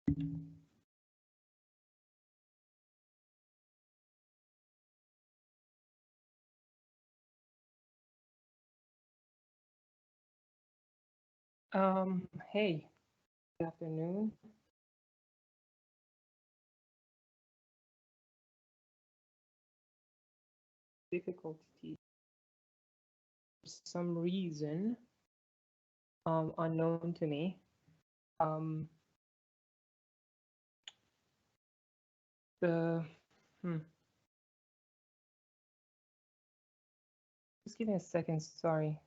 Hey, good afternoon. Difficulty for some reason unknown to me. Um, the just give me a second. Sorry.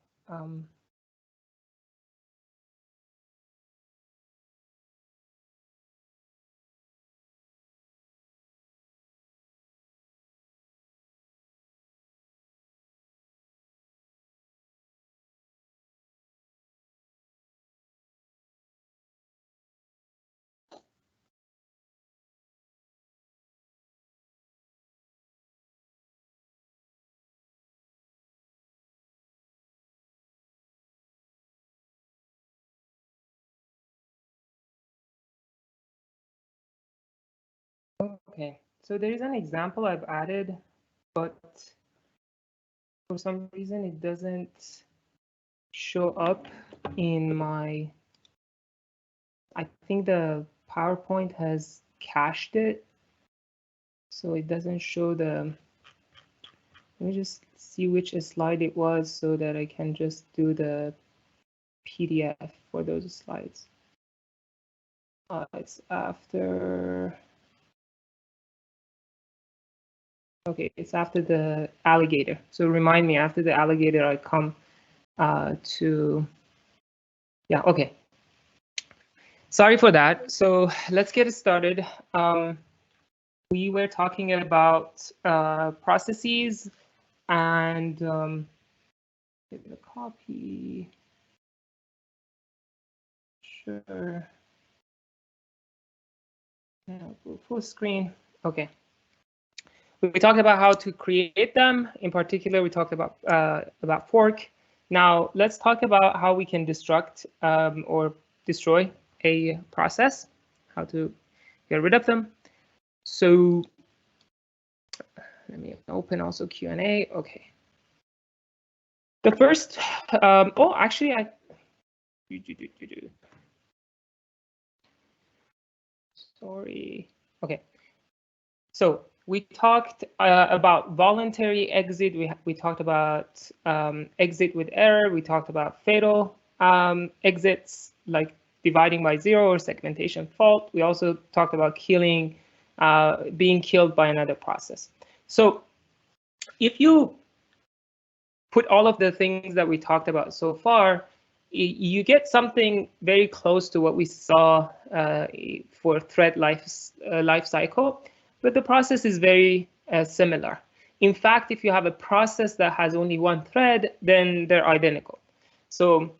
Okay, so there is an example I've added, but for some reason it doesn't show up in my. I think the PowerPoint has cached it, so it doesn't show the. Let me just see which slide it was so that I can just do the PDF for those slides. It's after. Okay, it's after the alligator. So remind me, after the alligator, I come to. Yeah, okay. Sorry for that. So let's get started. We were talking about processes and give it a copy. Sure. Now go full screen. Okay. We talked about how to create them. In particular, we talked about fork. Now let's talk about how we can destruct or destroy a process, how to get rid of them. So let me open also Q&A. Okay. The first, oh, actually, sorry. Okay. So we talked about voluntary exit. We talked about exit with error. We talked about fatal exits, like dividing by zero or segmentation fault. We also talked about killing, being killed by another process. So if you put all of the things that we talked about so far, you get something very close to what we saw for thread life cycle, but the process is very similar. In fact, if you have a process that has only one thread, then they're identical. So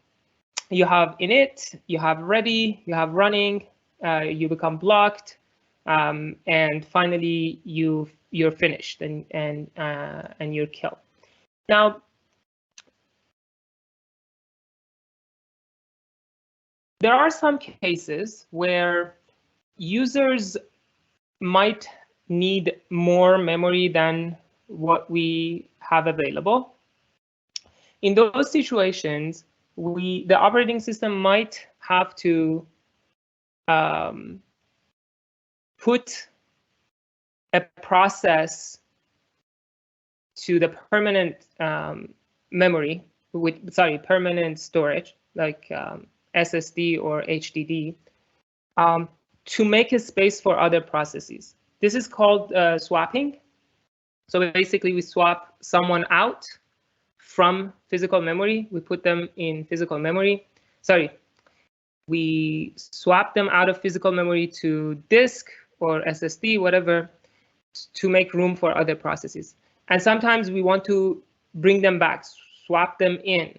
you have init, you have ready, you have running, you become blocked, and finally you're finished and you're killed. Now, there are some cases where users might need more memory than what we have available. In those situations, the operating system might have to put a process to the permanent memory, permanent storage, like SSD or HDD, to make a space for other processes. This is called swapping. So basically, we swap someone out from physical memory. We put them in physical memory. Sorry, we swap them out of physical memory to disk or SSD, whatever, to make room for other processes. And sometimes we want to bring them back, swap them in.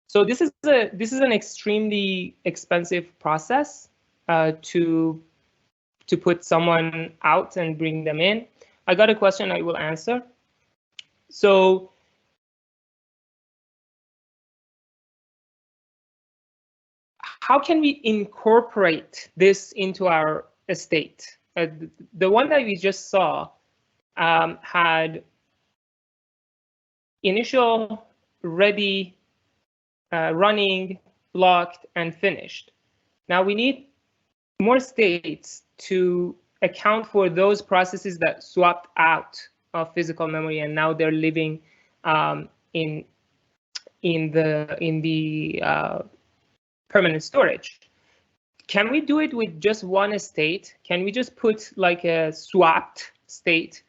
So this is an extremely expensive process to put someone out and bring them in. I got a question I will answer. So how can we incorporate this into our state? The one that we just saw had initial, ready, running, blocked, and finished. Now we need more states to account for those processes that swapped out of physical memory and now they're living in the permanent storage. Can we do it with just one state? Can we just put like a swapped state?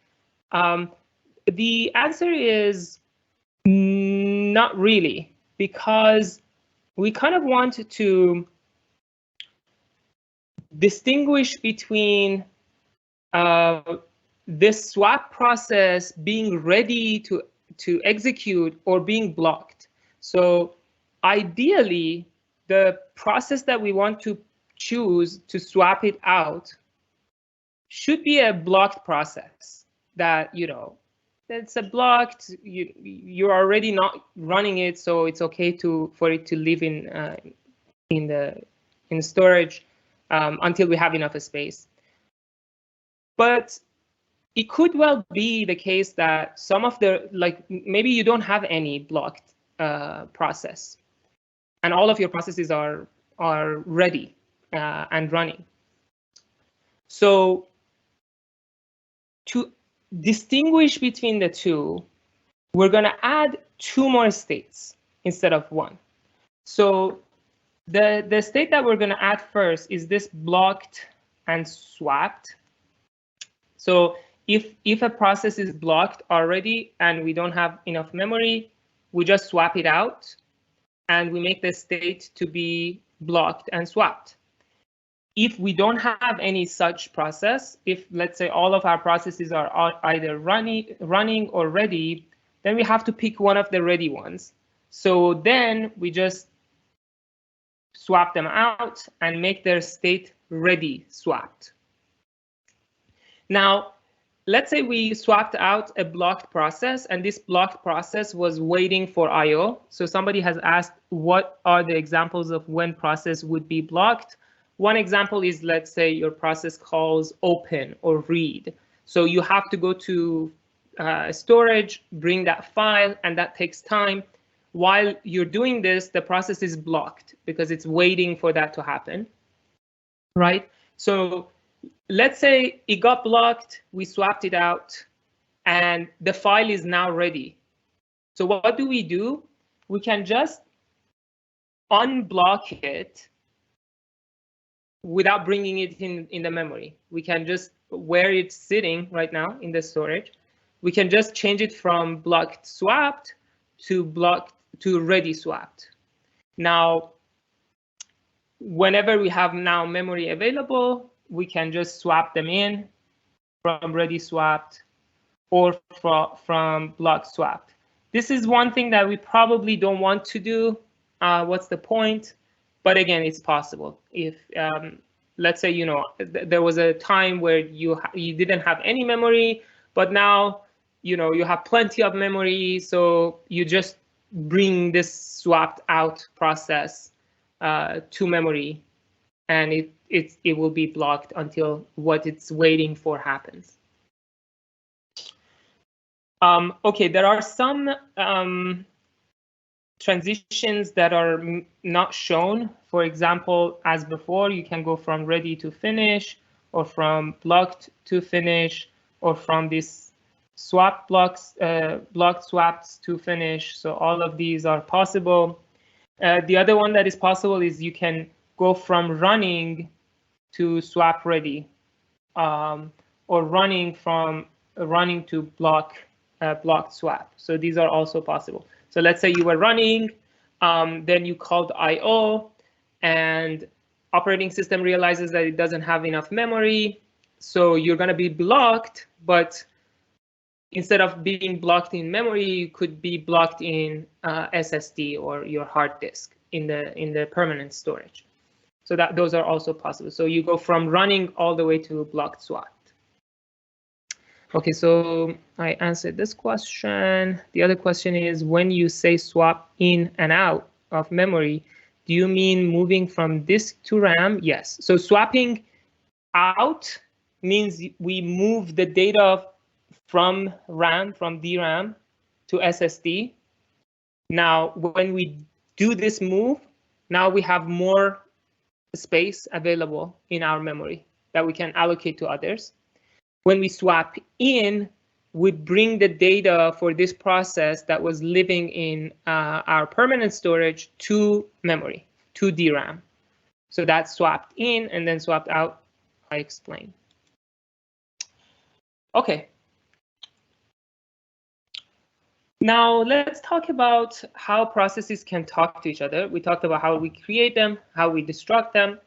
The answer is not really, because we kind of want to distinguish between this swap process being ready to execute or being blocked. So ideally, the process that we want to choose to swap it out should be a blocked process that, it's a blocked, you're already not running it, so it's okay for it to live in storage until we have enough space. But it could well be the case that some of the, maybe you don't have any blocked process and all of your processes are ready and running. So to distinguish between the two, we're going to add 2 more states instead of 1. So the state that we're going to add first is this blocked and swapped. So if a process is blocked already and we don't have enough memory, we just swap it out and we make the state to be blocked and swapped. If we don't have any such process, if let's say all of our processes are either running or ready, then we have to pick one of the ready ones. So then we just swap them out and make their state ready swapped. Now, let's say we swapped out a blocked process and this blocked process was waiting for I/O. So somebody has asked, what are the examples of when process would be blocked? One example is, let's say your process calls open or read. So you have to go to storage, bring that file, and that takes time. While you're doing this, the process is blocked because it's waiting for that to happen, right? So let's say it got blocked, we swapped it out, and the file is now ready. So what do? We can just unblock it without bringing it in the memory. We can just, where it's sitting right now in the storage, we can just change it from blocked swapped to ready swapped. Now, whenever we have now memory available, we can just swap them in from ready swapped or from blocked swapped. This is one thing that we probably don't want to do. What's the point? But again, it's possible. If let's say there was a time where you didn't have any memory, but now you have plenty of memory, so you just bring this swapped out process to memory, and it will be blocked until what it's waiting for happens. Okay, there are some transitions that are not shown. For example, as before, you can go from ready to finish, or from blocked to finish, or from this swap blocked swaps to finish. So all of these are possible. The other one that is possible is you can go from running to swap ready, or running to blocked swap. So these are also possible. So let's say you were running, then you called I/O, and operating system realizes that it doesn't have enough memory. So you're going to be blocked, but instead of being blocked in memory, you could be blocked in SSD or your hard disk in the permanent storage. So those are also possible. So you go from running all the way to blocked swap. Okay, so I answered this question. The other question is, when you say swap in and out of memory, Do you mean moving from disk to RAM? Yes. So swapping out means we move the data from RAM, from DRAM to SSD. Now, when we do this move, now we have more space available in our memory that we can allocate to others. When we swap in, we bring the data for this process that was living in our permanent storage to memory, to DRAM. So that's swapped in and then swapped out, I explained. Okay. Now let's talk about how processes can talk to each other. We talked about how we create them, how we destruct them.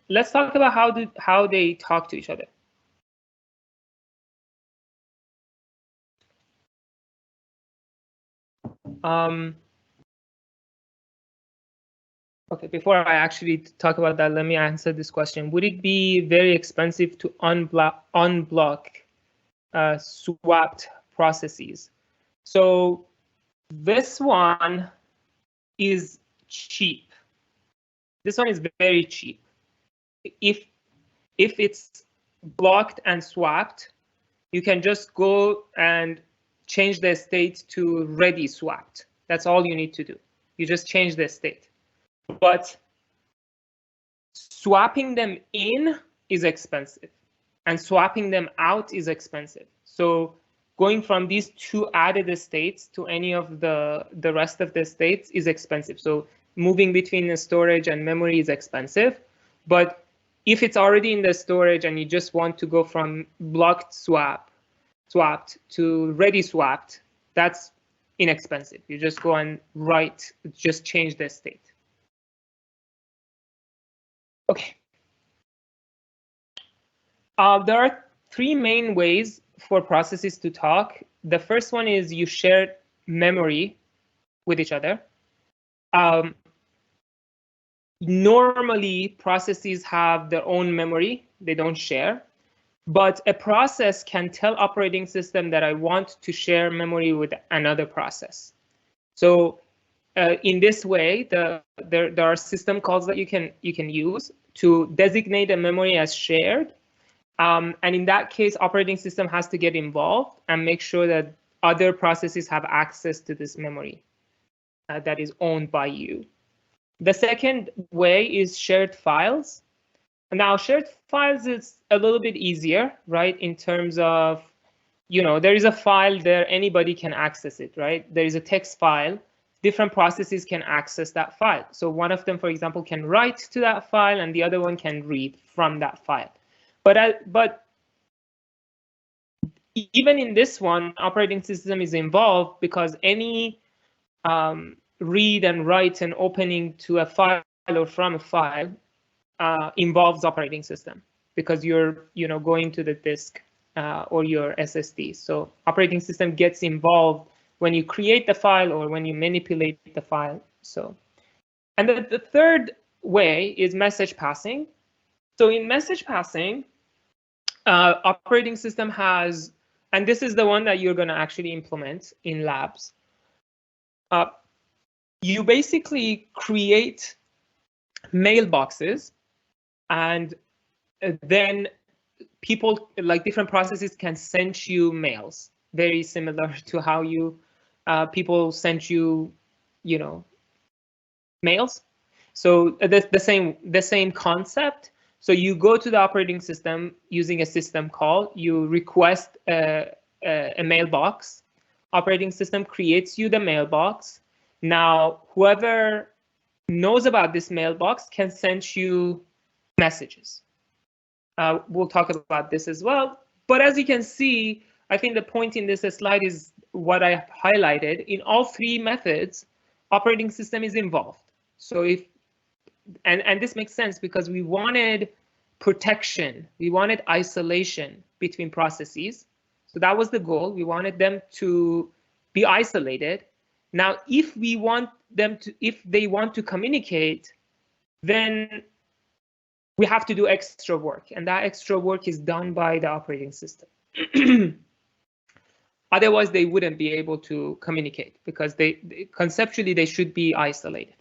Let's talk about how they talk to each other. Okay, before I actually talk about that, let me answer this question. Would it be very expensive to unblock swapped processes? So this one is cheap. This one is very cheap. If it's blocked and swapped, you can just go and change the state to ready swapped. That's all you need to do. You just change the state. But swapping them in is expensive, and swapping them out is expensive. So going from these two added states to any of the rest of the states is expensive. So moving between the storage and memory is expensive. But if it's already in the storage and you just want to go from blocked swapped to ready swapped, that's inexpensive. You just go and just change the state. Okay. There are three main ways for processes to talk. The first one is you share memory with each other. Normally, processes have their own memory. They don't share. But a process can tell operating system that I want to share memory with another process. So in this way, there are system calls that you can use to designate a memory as shared. And in that case, operating system has to get involved and make sure that other processes have access to this memory that is owned by you. The second way is shared files. Now, shared files is a little bit easier, right? In terms of, there is a file there, anybody can access it, right? There is a text file. Different processes can access that file. So one of them, for example, can write to that file, and the other one can read from that file. But even in this one, operating system is involved because any read and write and opening to a file or from a file involves operating system because you're going to the disk or your SSD. So operating system gets involved when you create the file or when you manipulate the file. So, and the third way is message passing. So in message passing, operating system has, and this is the one that you're going to actually implement in labs. You basically create mailboxes, and then people, like different processes, can send you mails, very similar to how people send you, mails. So the same concept. So you go to the operating system using a system call. You request a mailbox. Operating system creates you the mailbox. Now, whoever knows about this mailbox can send you messages. We'll talk about this as well. But as you can see, I think the point in this slide is what I highlighted. In all three methods, operating system is involved. So and this makes sense because we wanted protection, we wanted isolation between processes. So that was the goal. We wanted them to be isolated. Now, if they want to communicate, then we have to do extra work, and that extra work is done by the operating system. Otherwise, they wouldn't be able to communicate because conceptually they should be isolated.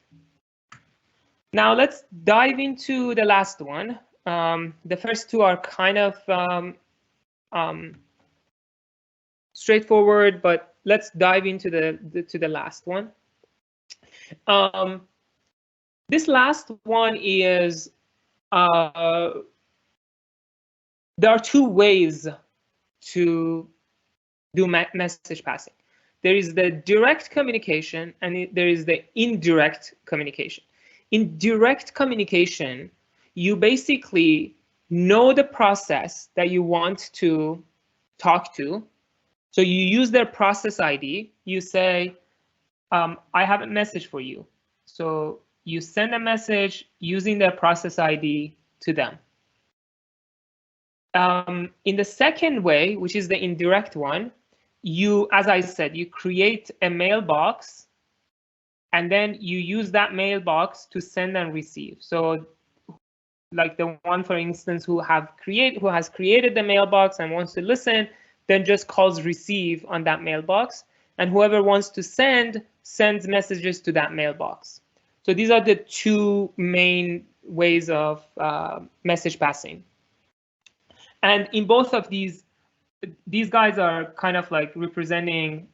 Now let's dive into the last one. The first two are kind of straightforward, but let's dive into the last one. This last one is there are two ways to do message passing. There is the direct communication and there is the indirect communication. In direct communication, you basically know the process that you want to talk to. So you use their process ID. You say, I have a message for you. So you send a message using their process ID to them. In the second way, which is the indirect one, you, as I said, you create a mailbox and then you use that mailbox to send and receive. So like the one, for instance, who has created the mailbox and wants to listen, then just calls receive on that mailbox. And whoever wants to send, sends messages to that mailbox. So these are the two main ways of message passing. And in both of these guys are kind of like representing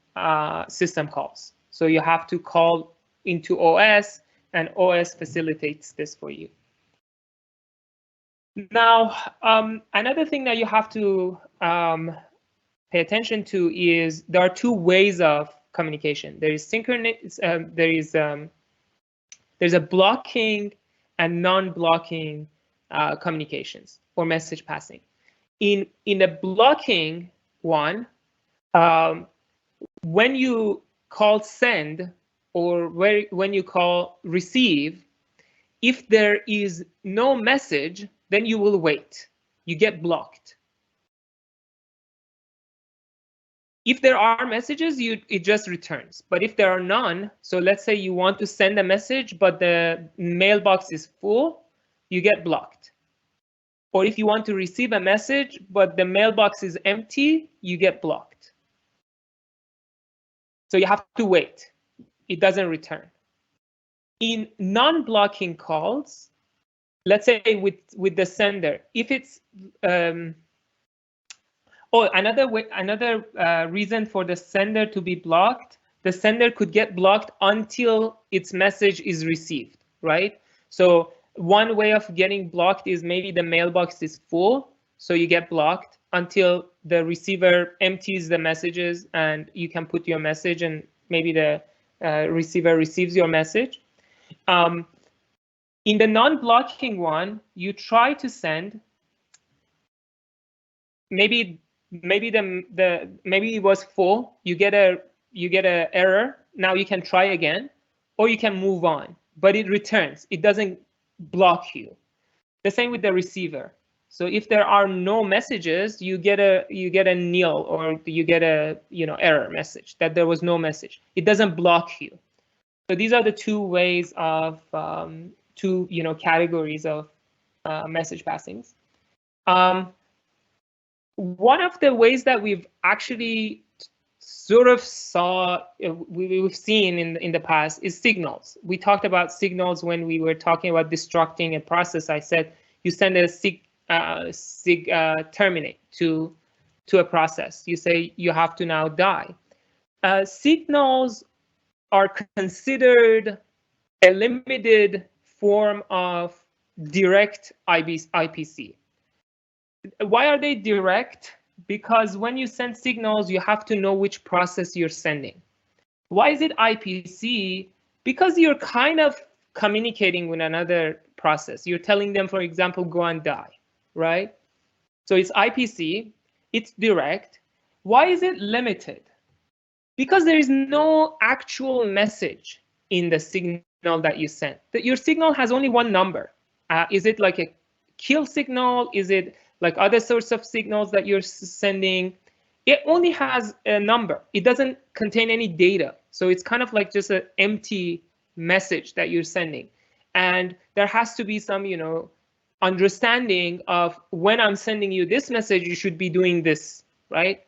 system calls. So you have to call into OS, and OS facilitates this for you. Now, another thing that you have to pay attention to is there are two ways of communication. There is synchronous. There's a blocking and non-blocking communications or message passing. In the blocking one, when you call send or when you call receive, if there is no message, then you will wait. You get blocked. If there are messages, it just returns. But if there are none, so let's say you want to send a message, but the mailbox is full, you get blocked. Or if you want to receive a message, but the mailbox is empty, you get blocked. So you have to wait. It doesn't return. In non-blocking calls, let's say with the sender, if it's another reason for the sender to be blocked, the sender could get blocked until its message is received, right? So one way of getting blocked is maybe the mailbox is full, so you get blocked until the receiver empties the messages and you can put your message and maybe the receiver receives your message. In the non-blocking one, you try to send, maybe it was full, you get a error, now you can try again, or you can move on, but it returns, it doesn't block you. The same with the receiver. So if there are no messages, you get a nil, or you get a error message that there was no message. It doesn't block you. So these are the two ways of two categories of message passings. One of the ways that we've actually sort of we've seen in the past is signals. We talked about signals when we were talking about destructing a process. I said you send a sig terminate to a process. You say you have to now die. Signals are considered a limited form of direct IPC. Why are they direct? Because when you send signals, you have to know which process you're sending. Why is it IPC? Because you're kind of communicating with another process. You're telling them, for example, go and die, right? So it's IPC, it's direct. Why is it limited? Because there is no actual message in the signal that you send. Your signal has only one number. Is it like a kill signal? Is it like other sorts of signals that you're sending? It only has a number. It doesn't contain any data. So it's kind of like just an empty message that you're sending. And there has to be some, understanding of when I'm sending you this message, you should be doing this, right?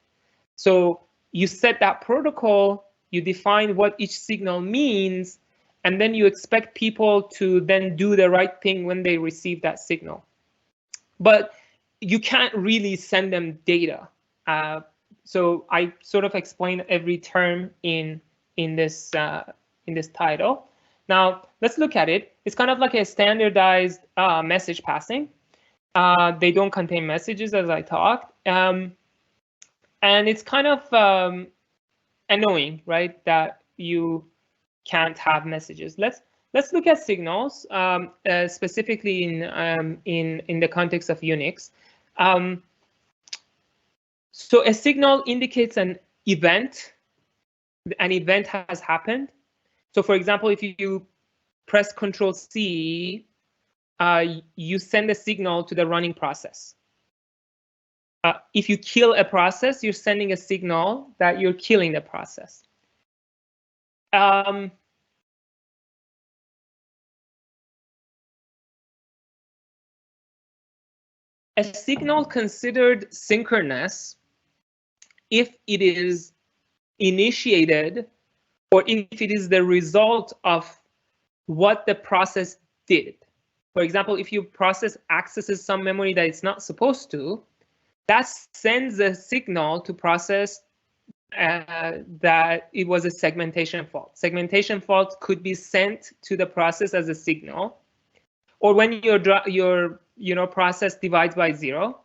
So you set that protocol, you define what each signal means, and then you expect people to then do the right thing when they receive that signal. But you can't really send them data. So I sort of explain every term in this title. Now let's look at it. It's kind of like a standardized message passing. They don't contain messages, as I talked, and it's kind of annoying, right? That you can't have messages. Let's look at signals, specifically in the context of Unix. So a signal indicates an event. An event has happened. So for example, if you press Control C, you send a signal to the running process. If you kill a process, you're sending a signal that you're killing the process. A signal considered synchronous if it is initiated or if it is the result of what the process did. For example, if your process accesses some memory that it's not supposed to, that sends a signal to process that it was a segmentation fault. Segmentation fault could be sent to the process as a signal, or when your process divides by 0,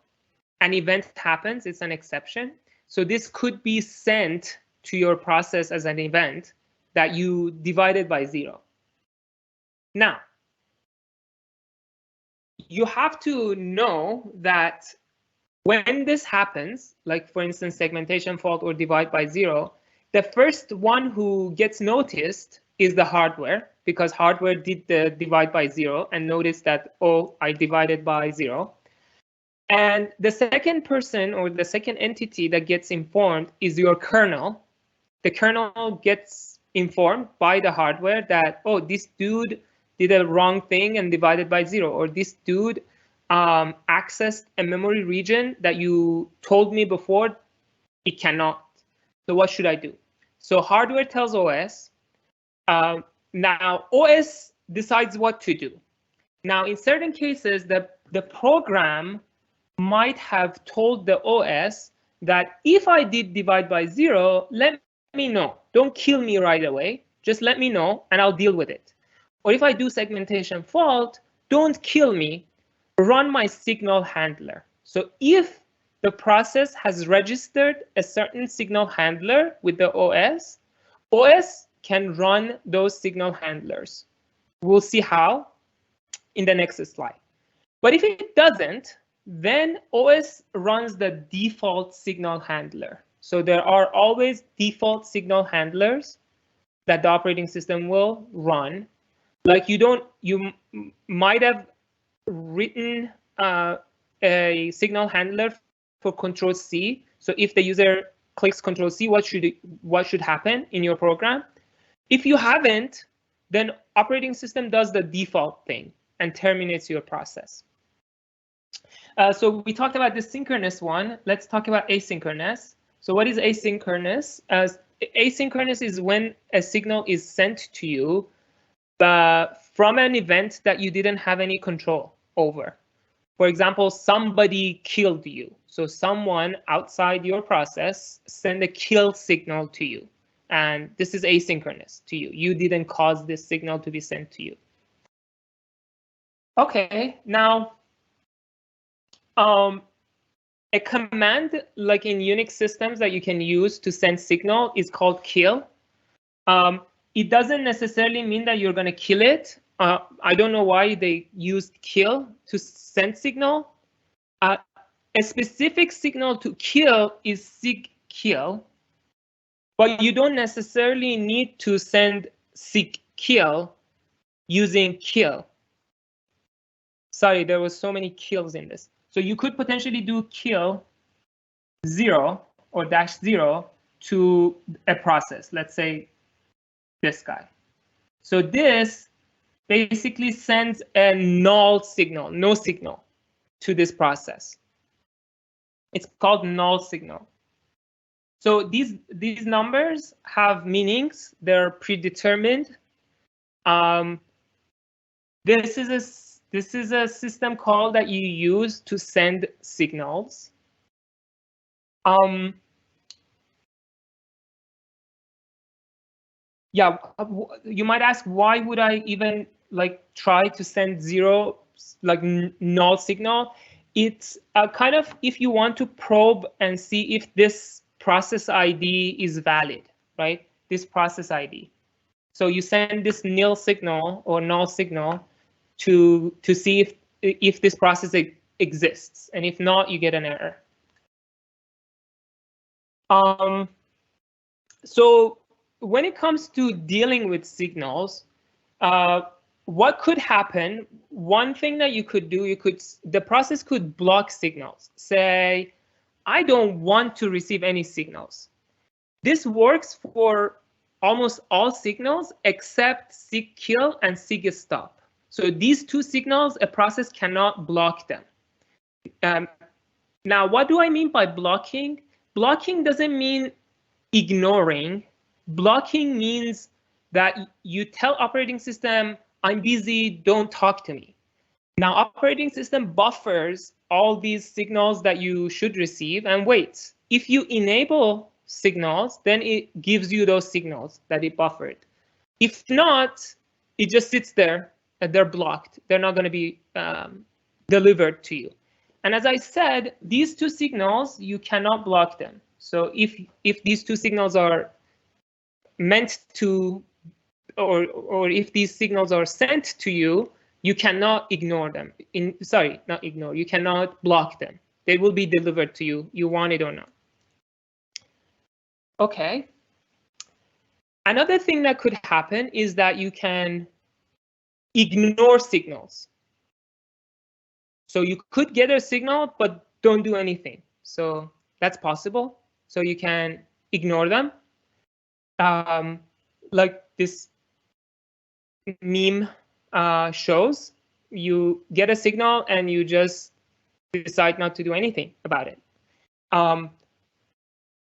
an event happens, it's an exception. So this could be sent to your process as an event that you divided by 0. Now, you have to know that when this happens, like for instance, segmentation fault or divide by 0, the first one who gets noticed is the hardware, because hardware did the divide by 0 and noticed that, oh, I divided by 0. And the second person or the second entity that gets informed is your kernel. The kernel gets informed by the hardware that, oh, this dude did a wrong thing and divided by 0, or this dude accessed a memory region that you told me before it cannot. So what should I do? So hardware tells OS. Now OS decides what to do. Now in certain cases, the program might have told the OS that if I did divide by 0, let me know. Don't kill me right away. Just let me know and I'll deal with it. Or if I do segmentation fault, don't kill me. Run my signal handler. So if the process has registered a certain signal handler with the OS, OS can run those signal handlers. We'll see how in the next slide. But if it doesn't, then OS runs the default signal handler. So there are always default signal handlers that the operating system will run. Like you might have written a signal handler for Control C. So if the user clicks Control C, what should happen in your program? If you haven't, then operating system does the default thing and terminates your process. So we talked about the synchronous one. Let's talk about asynchronous. So what is asynchronous? Asynchronous is when a signal is sent to you from an event that you didn't have any control over. For example, somebody killed you. So someone outside your process sent a kill signal to you. And this is asynchronous to you. You didn't cause this signal to be sent to you. Okay, now a command like in Unix systems that you can use to send signal is called kill. It doesn't necessarily mean that you're going to kill it. I don't know why they used kill to send signal. A specific signal to kill is sig kill, but you don't necessarily need to send sig kill using kill. Sorry, there was so many kills in this. So you could potentially do kill 0 or -0 to a process. Let's say this guy. So this basically sends a null signal, no signal, to this process. It's called null signal. So these numbers have meanings. They're predetermined. This is a system call that you use to send signals. Yeah, you might ask, why would I even like try to send zero, like null signal? It's kind of if you want to probe and see if this process ID is valid, right? This process ID. So you send this nil signal or null signal to see if this process exists, and if not, you get an error. So when it comes to dealing with signals, what could happen? One thing that you could do, the process could block signals. Say, I don't want to receive any signals. This works for almost all signals except seek kill and seek stop. So these two signals, a process cannot block them. Now, what do I mean by blocking? Blocking doesn't mean ignoring. Blocking means that you tell operating system, I'm busy, don't talk to me. Now, operating system buffers all these signals that you should receive and waits. If you enable signals, then it gives you those signals that it buffered. If not, it just sits there and they're blocked. They're not going to be delivered to you. And as I said, these two signals, you cannot block them. So if these two signals are meant to, or if these signals are sent to you, you cannot ignore them. Sorry, not ignore. You cannot block them. They will be delivered to you. You want it or not. Okay. Another thing that could happen is that you can ignore signals. So you could get a signal, but don't do anything. So that's possible. So you can ignore them. Like this meme shows, you get a signal and you just decide not to do anything about it.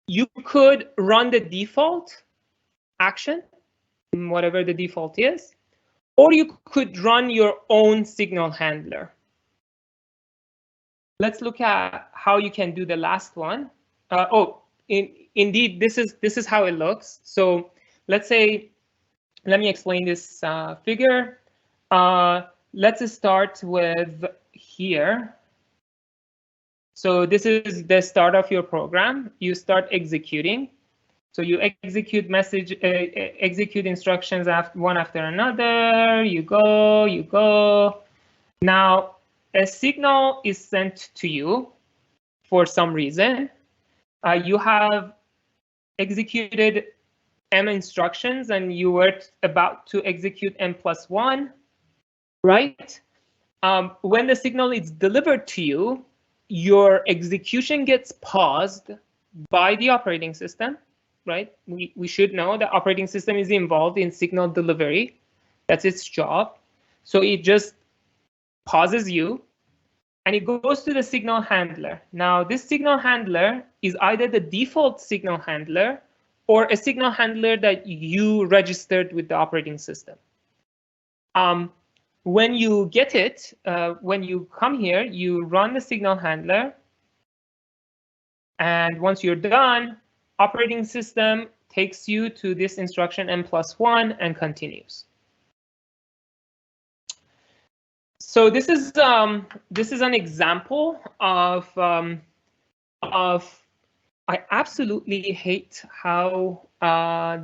You could run the default action, whatever the default is, or you could run your own signal handler. Let's look at how you can do the last one. Indeed, this is how it looks. So let's say, let me explain this figure. Let's start with here. So this is the start of your program. You start executing. So you execute execute instructions one after another. You go. Now a signal is sent to you for some reason. You have executed m instructions and you were about to execute m+1, right? When the signal is delivered to you, your execution gets paused by the operating system, right? We should know the operating system is involved in signal delivery. That's its job. So it just pauses you and it goes to the signal handler. Now, this signal handler is either the default signal handler or a signal handler that you registered with the operating system. When you get it, when you come here, you run the signal handler. And once you're done, operating system takes you to this instruction m+1 and continues. So this is an example of I absolutely hate how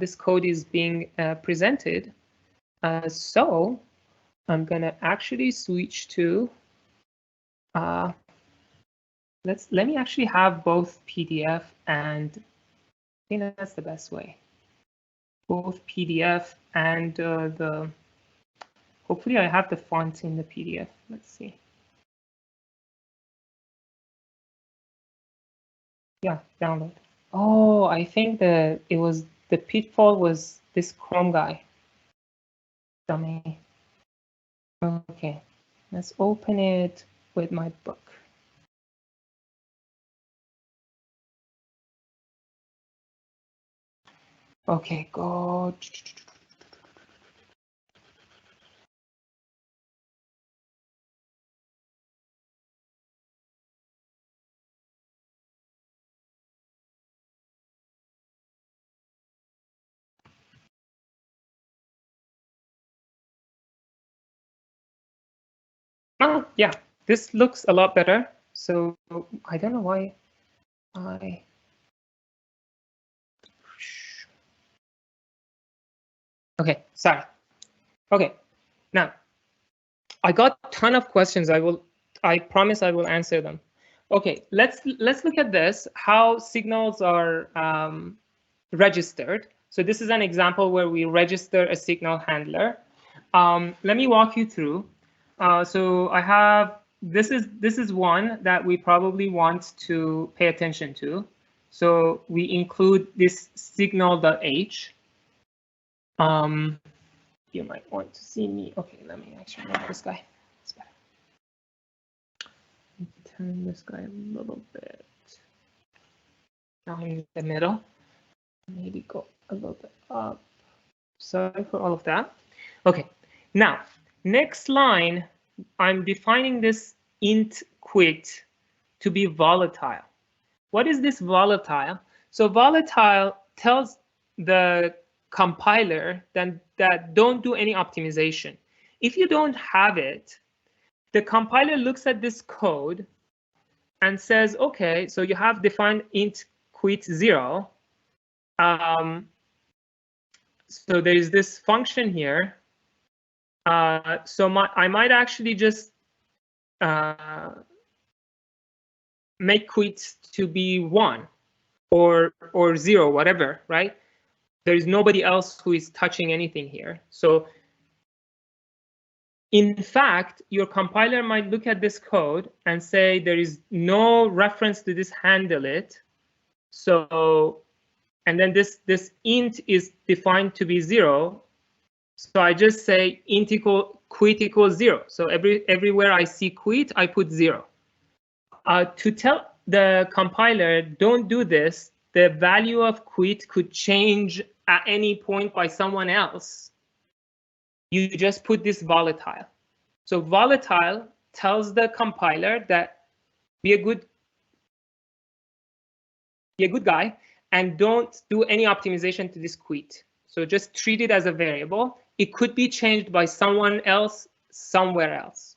this code is being presented. So I'm gonna actually switch to let me actually have both PDF and I think that's the best way. Both PDF and hopefully I have the fonts in the PDF. Let's see. Yeah, download. Oh, I think the pitfall was this Chrome guy. Dummy. Okay, let's open it with my book. Okay, go. Oh, yeah, this looks a lot better. So I don't know why okay, sorry. Okay, now I got a ton of questions. I promise I will answer them. Okay, let's look at this, how signals are registered. So this is an example where we register a signal handler. Let me walk you through. So I have, this is one that we probably want to pay attention to. So we include this signal.h. You might want to see me. Okay, let me actually make this guy. It's better. Turn this guy a little bit. Now I'm in the middle. Maybe go a little bit up. Sorry for all of that. Okay, now next line, I'm defining this int quit to be volatile. What is this volatile? So volatile tells the compiler that don't do any optimization. If you don't have it, the compiler looks at this code and says, okay, so you have defined int quit 0. So there is this function here. So I might actually just make quit to be 1 or 0, whatever, right? There is nobody else who is touching anything here. So in fact, your compiler might look at this code and say there is no reference to this handle it. So, and then this int is defined to be 0. So I just say int quit equals 0. So everywhere I see quit, I put 0. To tell the compiler, don't do this, the value of quit could change at any point by someone else. You just put this volatile. So volatile tells the compiler that be a good guy and don't do any optimization to this quit. So just treat it as a variable. It could be changed by someone else somewhere else.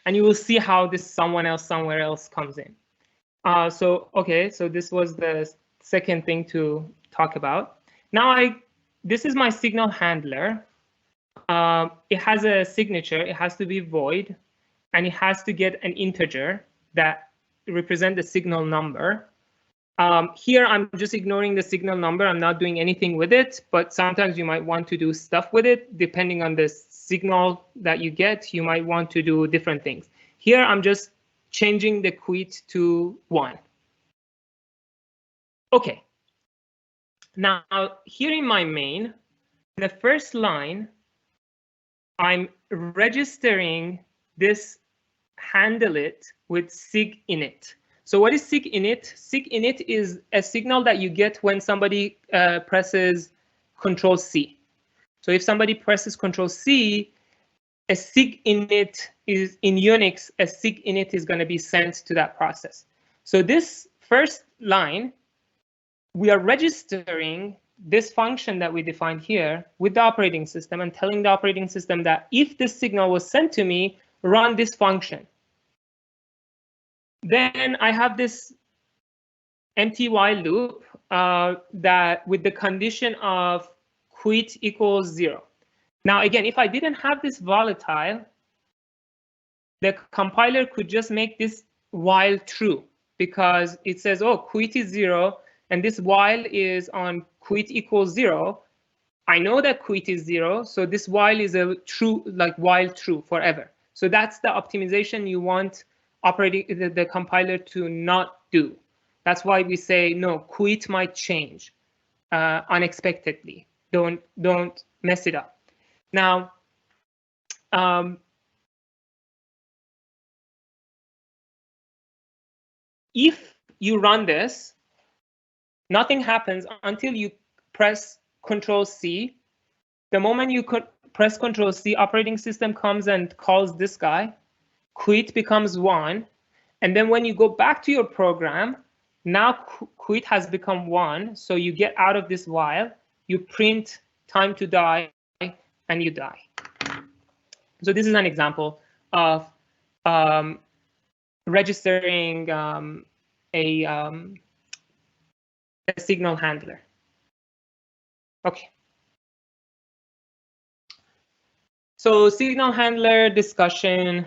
And you will see how this someone else somewhere else comes in. So this was the second thing to talk about. Now this is my signal handler. It has a signature. It has to be void, and it has to get an integer that represent the signal number. Here, I'm just ignoring the signal number. I'm not doing anything with it, but sometimes you might want to do stuff with it. Depending on the signal that you get, you might want to do different things. Here, I'm just changing the quit to 1. Okay. Now, here in my main, the first line, I'm registering this handle it with sig init. So what is sig init? Sig init is a signal that you get when somebody presses Control C. So if somebody presses Control C, a sig init is in Unix, a sig init is going to be sent to that process. So this first line, we are registering this function that we defined here with the operating system and telling the operating system that if this signal was sent to me, run this function. Then I have this empty while loop that with the condition of quit equals 0. Now, again, if I didn't have this volatile, the compiler could just make this while true because it says, oh, quit is 0, and this while is on quit equals 0. I know that quit is 0, so this while is a true, like while true forever. So that's the optimization you want the compiler to not do. That's why we say no, quit might change unexpectedly. Don't mess it up. Now, if you run this, nothing happens until you press Control C. The moment you could press Control C, operating system comes and calls this guy. Quit becomes 1, and then when you go back to your program, now quit has become 1, so you get out of this while, you print time to die, and you die. So this is an example of registering a signal handler. Okay. So signal handler discussion.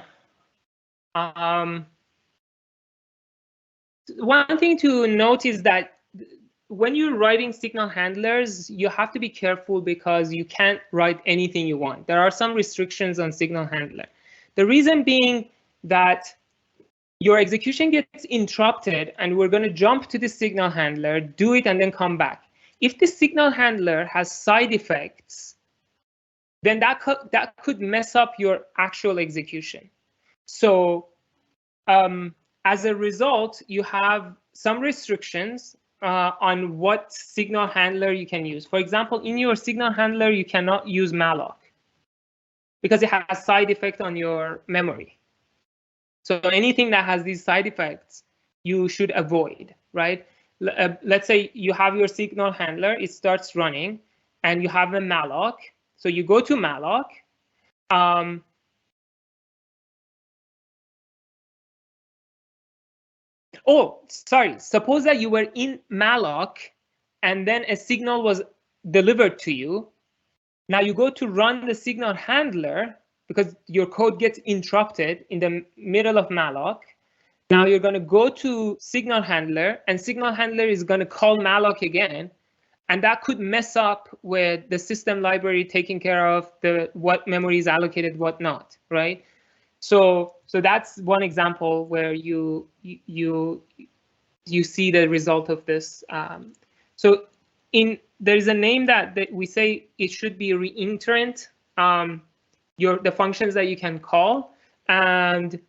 One thing to note is that when you're writing signal handlers, you have to be careful because you can't write anything you want. There are some restrictions on signal handler. The reason being that your execution gets interrupted and we're going to jump to the signal handler, do it, and then come back. If the signal handler has side effects, then that could mess up your actual execution. So as a result, you have some restrictions on what signal handler you can use. For example, in your signal handler, you cannot use malloc because it has side effect on your memory. So anything that has these side effects, you should avoid, right? Let's say you have your signal handler, it starts running, and you have a malloc. So you go to malloc. Oh, sorry. Suppose that you were in malloc, and then a signal was delivered to you. Now you go to run the signal handler because your code gets interrupted in the middle of malloc. Now you're going to go to signal handler, and signal handler is going to call malloc again, and that could mess up with the system library taking care of what memory is allocated, what not, right? So that's one example where you see the result of this. So there is a name that we say it should be reiterant, the functions that you can call, and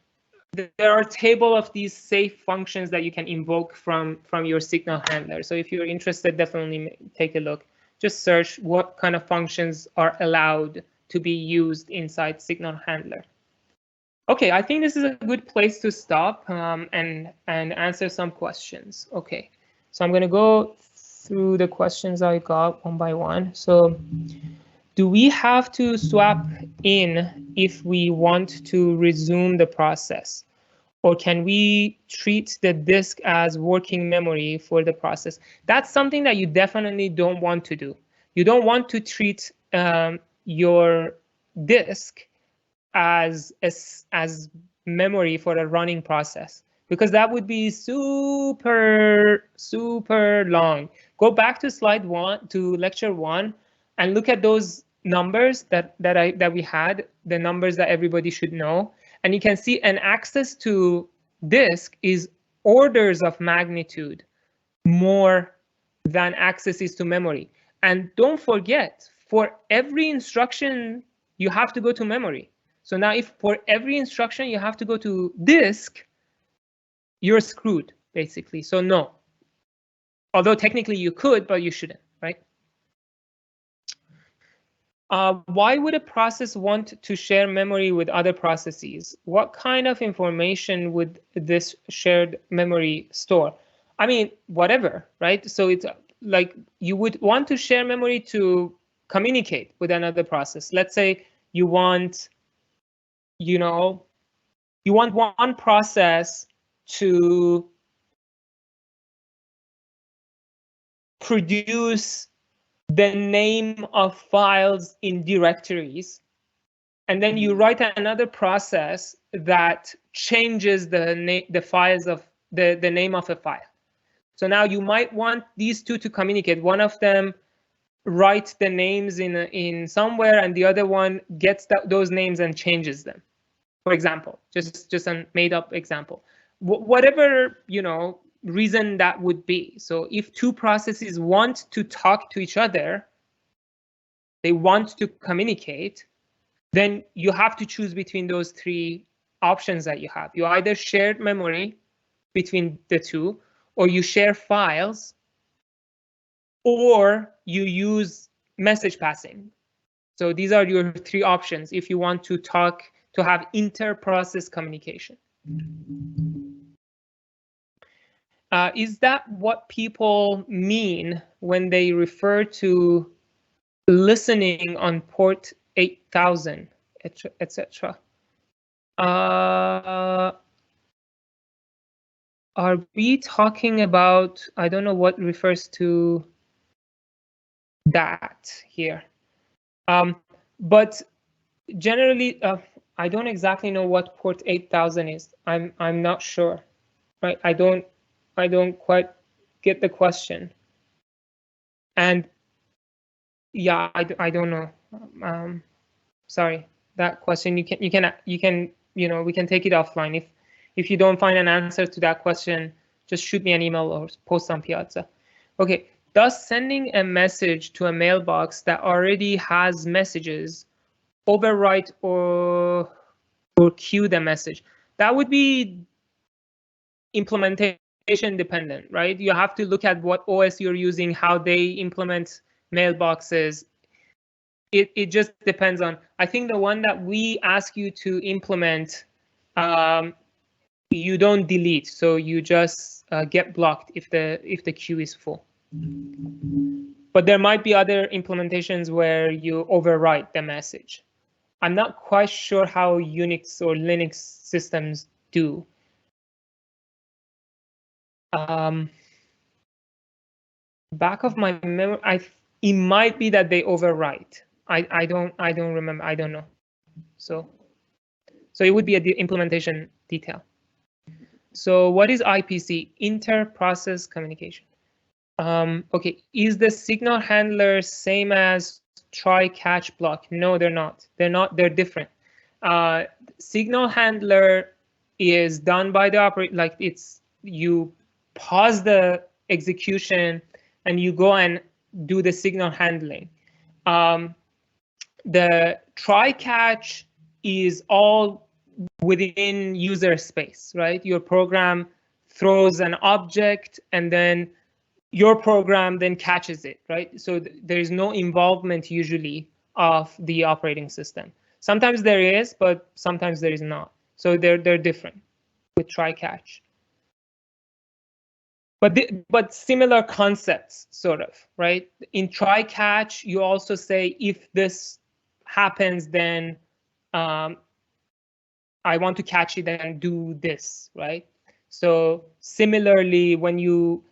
there are a table of these safe functions that you can invoke from your signal handler. So if you're interested, definitely take a look. Just search what kind of functions are allowed to be used inside signal handler. Okay, I think this is a good place to stop and answer some questions. Okay, so I'm going to go through the questions I got one by one. So do we have to swap in if we want to resume the process? Or can we treat the disk as working memory for the process? That's something that you definitely don't want to do. You don't want to treat your disk as memory for a running process, because that would be super long. Go back to slide 1 to lecture 1 and look at those numbers that we had, the numbers that everybody should know, and you can see an access to disk is orders of magnitude more than access is to memory. And don't forget, for every instruction you have to go to memory. So now if for every instruction you have to go to disk, you're screwed, basically. So no. Although technically you could, but you shouldn't, right? Why would a process want to share memory with other processes? What kind of information would this shared memory store? I mean, whatever, right? So it's like you would want to share memory to communicate with another process. Let's say you want one process to produce the name of files in directories, and then you write another process that changes the files of the name of a file. So now you might want these two to communicate. One of them writes the names in somewhere, and the other one gets those names and changes them. For example, just a made-up example. Whatever reason that would be. So if two processes want to talk to each other, they want to communicate, then you have to choose between those three options that you have. You either share memory between the two, or you share files, or you use message passing. So these are your three options if you want to have inter-process communication. Is that what people mean when they refer to listening on port 8000, etc.? Are we talking about, I don't know what refers to that here. But generally, I don't exactly know what port 8000 is. I'm not sure, right? I don't quite get the question. And yeah, I don't know. Sorry, that question, you can we can take it offline. If you don't find an answer to that question, just shoot me an email or post on Piazza. Okay, does sending a message to a mailbox that already has messages overwrite or queue the message? That would be implementation dependent, right? You have to look at what OS you're using, how they implement mailboxes. It just depends on, I think the one that we ask you to implement, you don't delete, so you just get blocked if the queue is full. But there might be other implementations where you overwrite the message. I'm not quite sure how Unix or Linux systems do. Back of my memory, it might be that they overwrite. I don't remember. I don't know. So it would be a implementation detail. So what is IPC? Inter-process communication. Okay, is the signal handler same as try catch block? No, they're not. They're different. Signal handler is done by the operator, like you pause the execution and you go and do the signal handling. The try catch is all within user space, right? Your program throws an object and then your program then catches it, right? So there is no involvement usually of the operating system. Sometimes there is, but sometimes there is not. So they're different with try catch. But similar concepts, sort of, right? In try catch, you also say if this happens, then I want to catch it and do this, right? So similarly, when you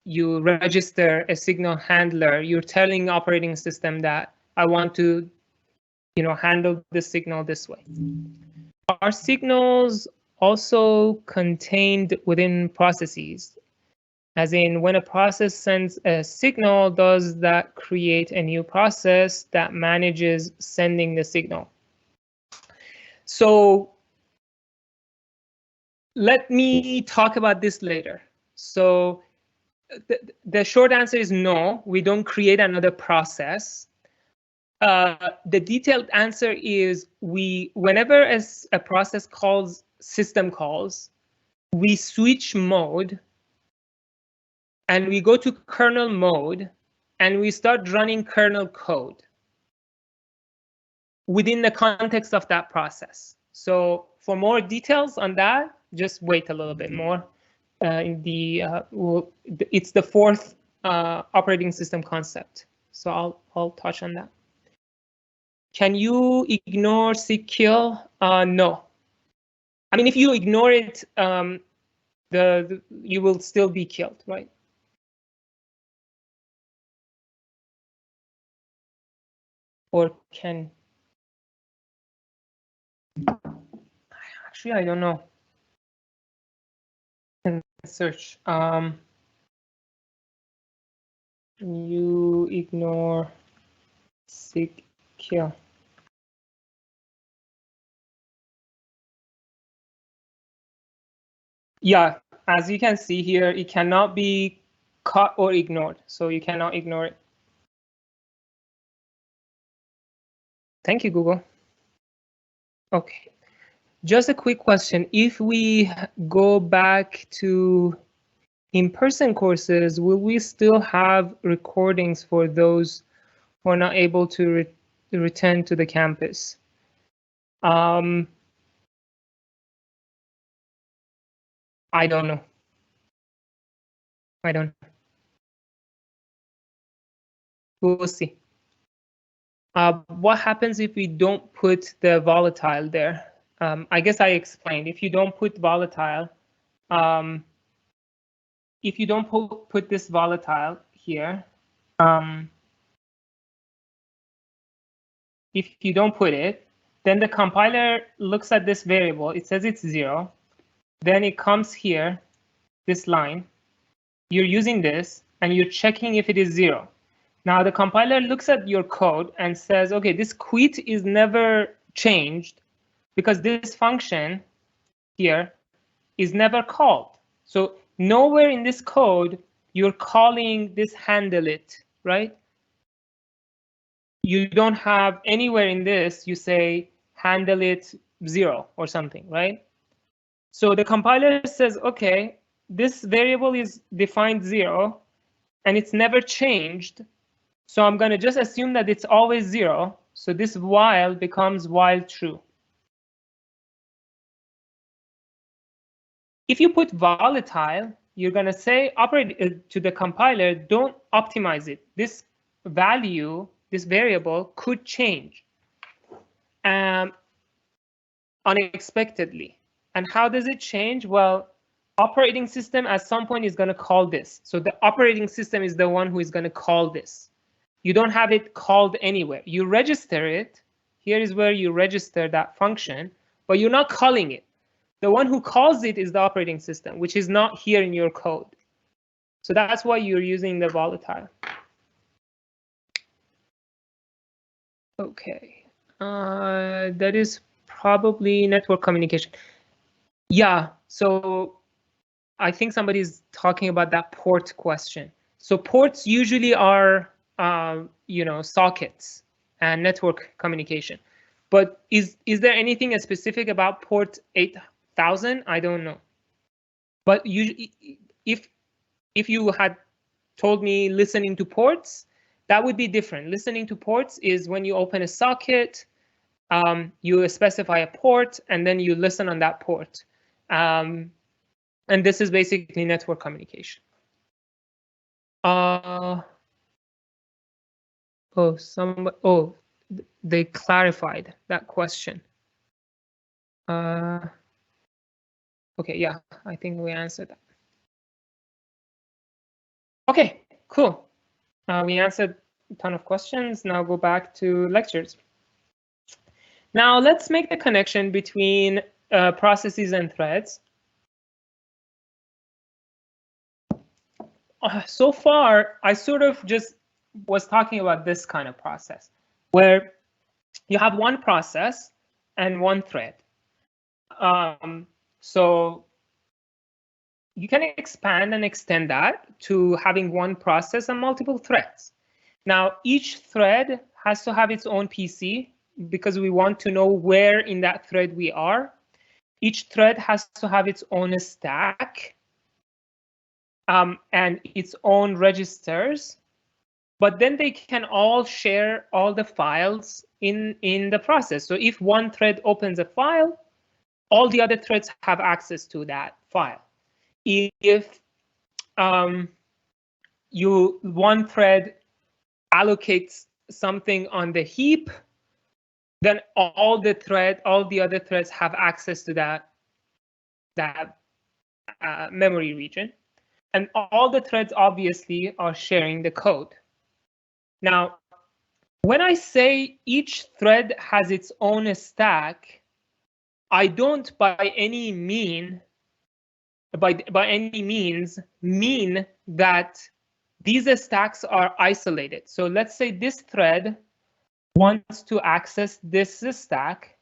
register a signal handler, you're telling operating system that I want to, handle the signal this way. Are signals also contained within processes? As in, when a process sends a signal, does that create a new process that manages sending the signal? So let me talk about this later. So the short answer is no, we don't create another process. The detailed answer is whenever a process calls system calls, we switch mode and we go to kernel mode and we start running kernel code within the context of that process. So for more details on that, just wait a little bit more. It's the fourth operating system concept. So I'll touch on that. Can you ignore seek kill? No. I mean, if you ignore it, you will still be killed, right? Or can? Actually, I don't know. Can search. You ignore seek kill. Yeah, as you can see here, it cannot be caught or ignored, so you cannot ignore it. Thank you, Google. Okay, just a quick question. If we go back to in-person courses, will we still have recordings for those who are not able to return to the campus? I don't know. I don't know. We'll see. What happens if we don't put the volatile there? I guess I explained, if you don't put volatile, if you don't put this volatile here, if you don't put it, then the compiler looks at this variable. It says it's 0. Then it comes here, this line. You're using this, and you're checking if it is 0. Now, the compiler looks at your code and says, OK, this quit is never changed because this function here is never called. So nowhere in this code you're calling this handle it, right? You don't have anywhere in this you say handle it 0 or something, right? So the compiler says, OK, this variable is defined 0, and it's never changed. So I'm going to just assume that it's always 0. So this while becomes while true. If you put volatile, you're going to say to the compiler, don't optimize it. This value, this variable could change unexpectedly. And how does it change? Well, operating system at some point is going to call this. So the operating system is the one who is going to call this. You don't have it called anywhere. You register it. Here is where you register that function, but you're not calling it. The one who calls it is the operating system, which is not here in your code. So that's why you're using the volatile. OK, that is probably network communication. Yeah, so I think somebody's talking about that port question. So ports usually are, sockets and network communication. But is there anything specific about port 8000? I don't know. But usually, if you had told me listening to ports, that would be different. Listening to ports is when you open a socket, you specify a port, and then you listen on that port. And this is basically network communication. They clarified that question. OK, yeah, I think we answered that. OK, cool. We answered a ton of questions. Now go back to lectures. Now let's make the connection between processes and threads. So far, I sort of just was talking about this kind of process, where you have one process and one thread. So you can expand and extend that to having one process and multiple threads. Now, each thread has to have its own PC because we want to know where in that thread we are. Each thread has to have its own stack and its own registers. But then they can all share all the files in the process. So if one thread opens a file, all the other threads have access to that file. If one thread allocates something on the heap, then all the other threads have access to that memory region. And all the threads obviously are sharing the code. Now, when I say each thread has its own stack, I don't by any means mean that these stacks are isolated. So let's say this thread wants to access this stack.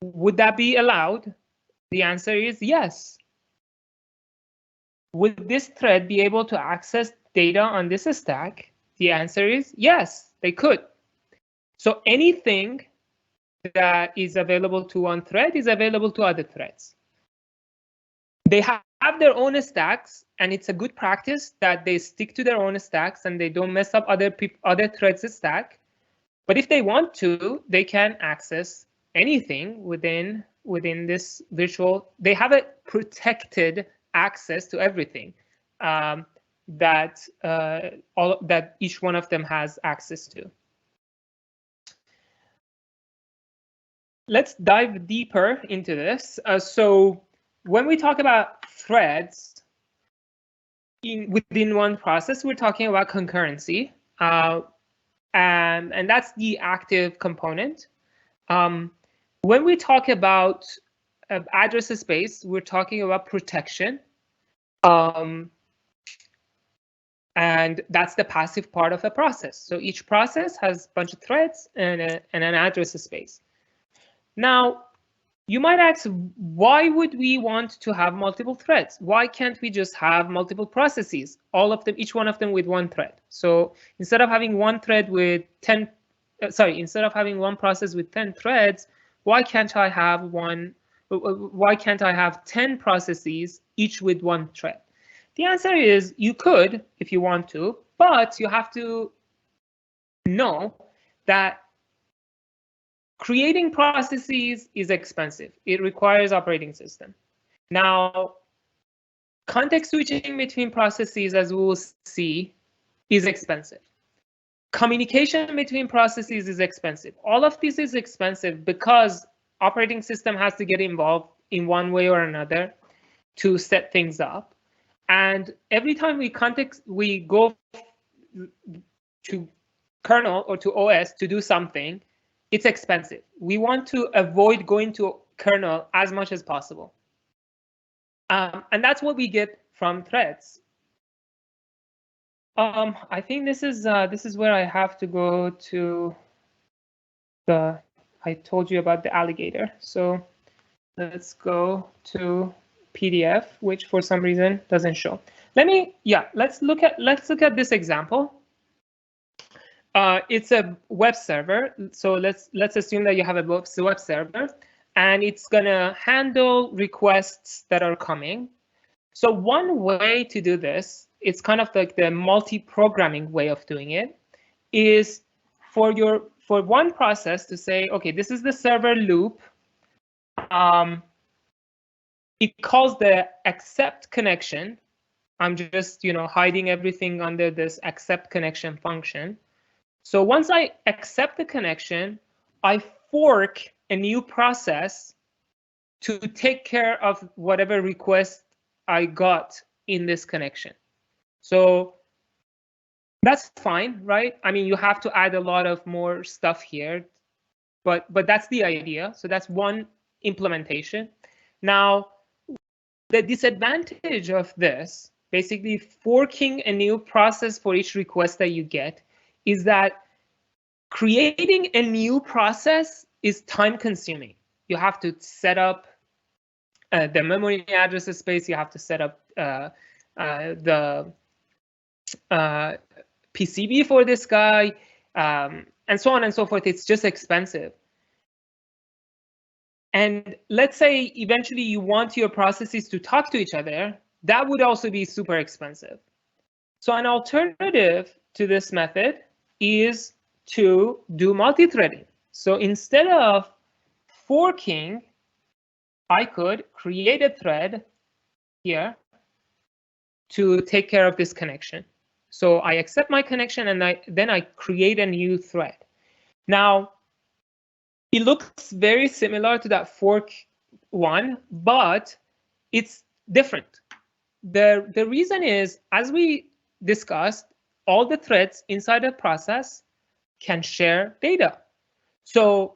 Would that be allowed? The answer is yes. Would this thread be able to access data on this stack? The answer is yes, they could. So anything that is available to one thread is available to other threads. They have their own stacks, and it's a good practice that they stick to their own stacks and they don't mess up other threads' stack. But if they want to, they can access anything within this virtual. They have a protected access to everything that each one of them has access to. let's dive deeper into this. So when we talk about threads within one process, we're talking about concurrency, and that's the active component. When we talk about address space, we're talking about protection. And that's the passive part of a process. So each process has a bunch of threads and an address space. Now, you might ask, why would we want to have multiple threads? Why can't we just have multiple processes, all of them, each one of them with one thread? So instead of having one thread with 10, instead of having one process with 10 threads, why can't I have 10 processes, each with one thread? The answer is you could if you want to, but you have to know that creating processes is expensive. It requires operating system. Now, context switching between processes, as we will see, is expensive. Communication between processes is expensive. All of this is expensive because operating system has to get involved in one way or another to set things up. And every time we go to kernel or to OS to do something, it's expensive. We want to avoid going to kernel as much as possible. And that's what we get from threads. I think this is where I have to go to I told you about the alligator. So let's go to PDF, which for some reason doesn't show. Let's look at this example. It's a web server. So let's assume that you have a web server, and it's gonna handle requests that are coming. So one way to do this, it's kind of like the multi-programming way of doing it, is for one process to say, okay, this is the server loop. It calls the accept connection. I'm just, hiding everything under this accept connection function. So once I accept the connection, I fork a new process to take care of whatever request I got in this connection. So that's fine, right? I mean, you have to add a lot of more stuff here, but that's the idea. So that's one implementation. Now, the disadvantage of this, basically forking a new process for each request that you get, is that creating a new process is time consuming. You have to set up the memory address space, you have to set up the PCB for this guy, and so on and so forth. It's just expensive. And let's say eventually you want your processes to talk to each other, that would also be super expensive. So an alternative to this method is to do multi-threading. So instead of forking, I could create a thread here to take care of this connection. So I accept my connection and then I create a new thread. Now, it looks very similar to that fork one, but it's different. The reason is, as we discussed, all the threads inside a process can share data. So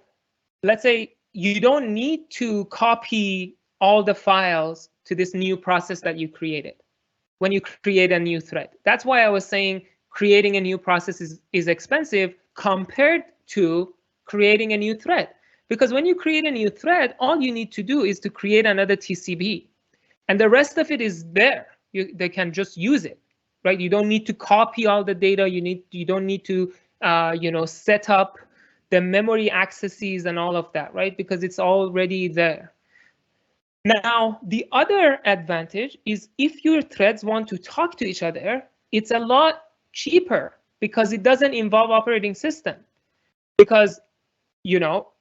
let's say you don't need to copy all the files to this new process that you created when you create a new thread. That's why I was saying creating a new process is expensive compared to creating a new thread. Because when you create a new thread, all you need to do is to create another TCB. And the rest of it is there. They can just use it, right? You don't need to copy all the data. You don't need to set up the memory accesses and all of that, right? Because it's already there. Now, the other advantage is if your threads want to talk to each other, it's a lot cheaper because it doesn't involve operating system. Because,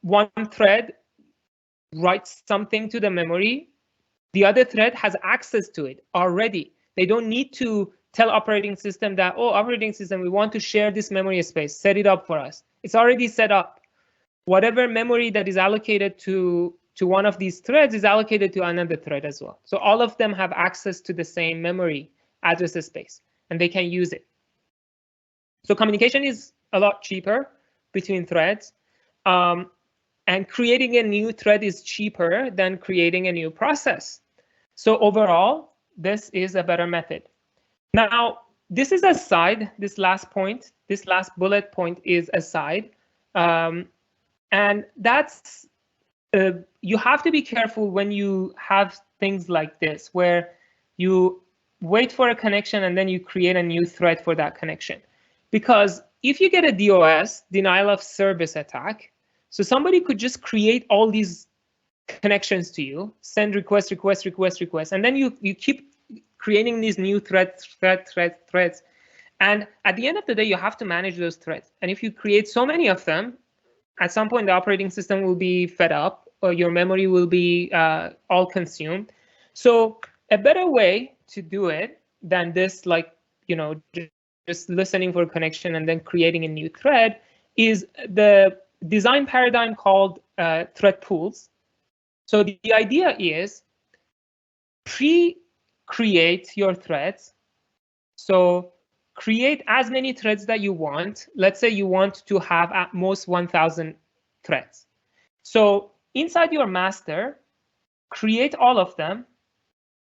one thread writes something to the memory, the other thread has access to it already. They don't need to tell operating system that, oh, operating system, we want to share this memory space, set it up for us. It's already set up. whatever memory that is allocated to one of these threads is allocated to another thread as well. So all of them have access to the same memory address space, and they can use it. So communication is a lot cheaper between threads, and creating a new thread is cheaper than creating a new process. So overall, this is a better method. Now, this is a side. This last point, this last bullet point is a side. And that's, you have to be careful when you have things like this, where you wait for a connection and then you create a new thread for that connection. Because if you get a DOS, denial of service attack, so somebody could just create all these connections to you, send request, and then you keep creating these new threads. And at the end of the day, you have to manage those threads. And if you create so many of them, at some point the operating system will be fed up, or your memory will be all consumed. So a better way to do it than this, like, you know, just listening for a connection and then creating a new thread, is the design paradigm called thread pools. So the idea is pre-create your threads. So create as many threads that you want. Let's say you want to have at most 1,000 threads. So inside your master, create all of them.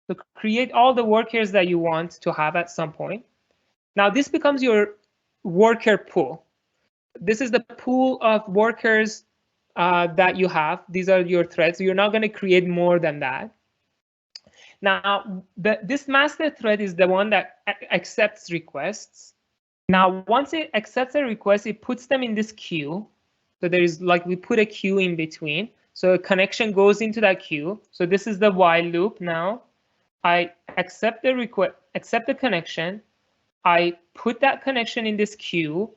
So create all the workers that you want to have at some point. Now this becomes your worker pool. This is the pool of workers that you have. These are your threads. You're not going to create more than that. Now, this master thread is the one that accepts requests. Now, once it accepts a request, it puts them in this queue. So there is, like, we put a queue in between. So a connection goes into that queue. So this is the while loop now. I accept the request, accept the connection. I put that connection in this queue.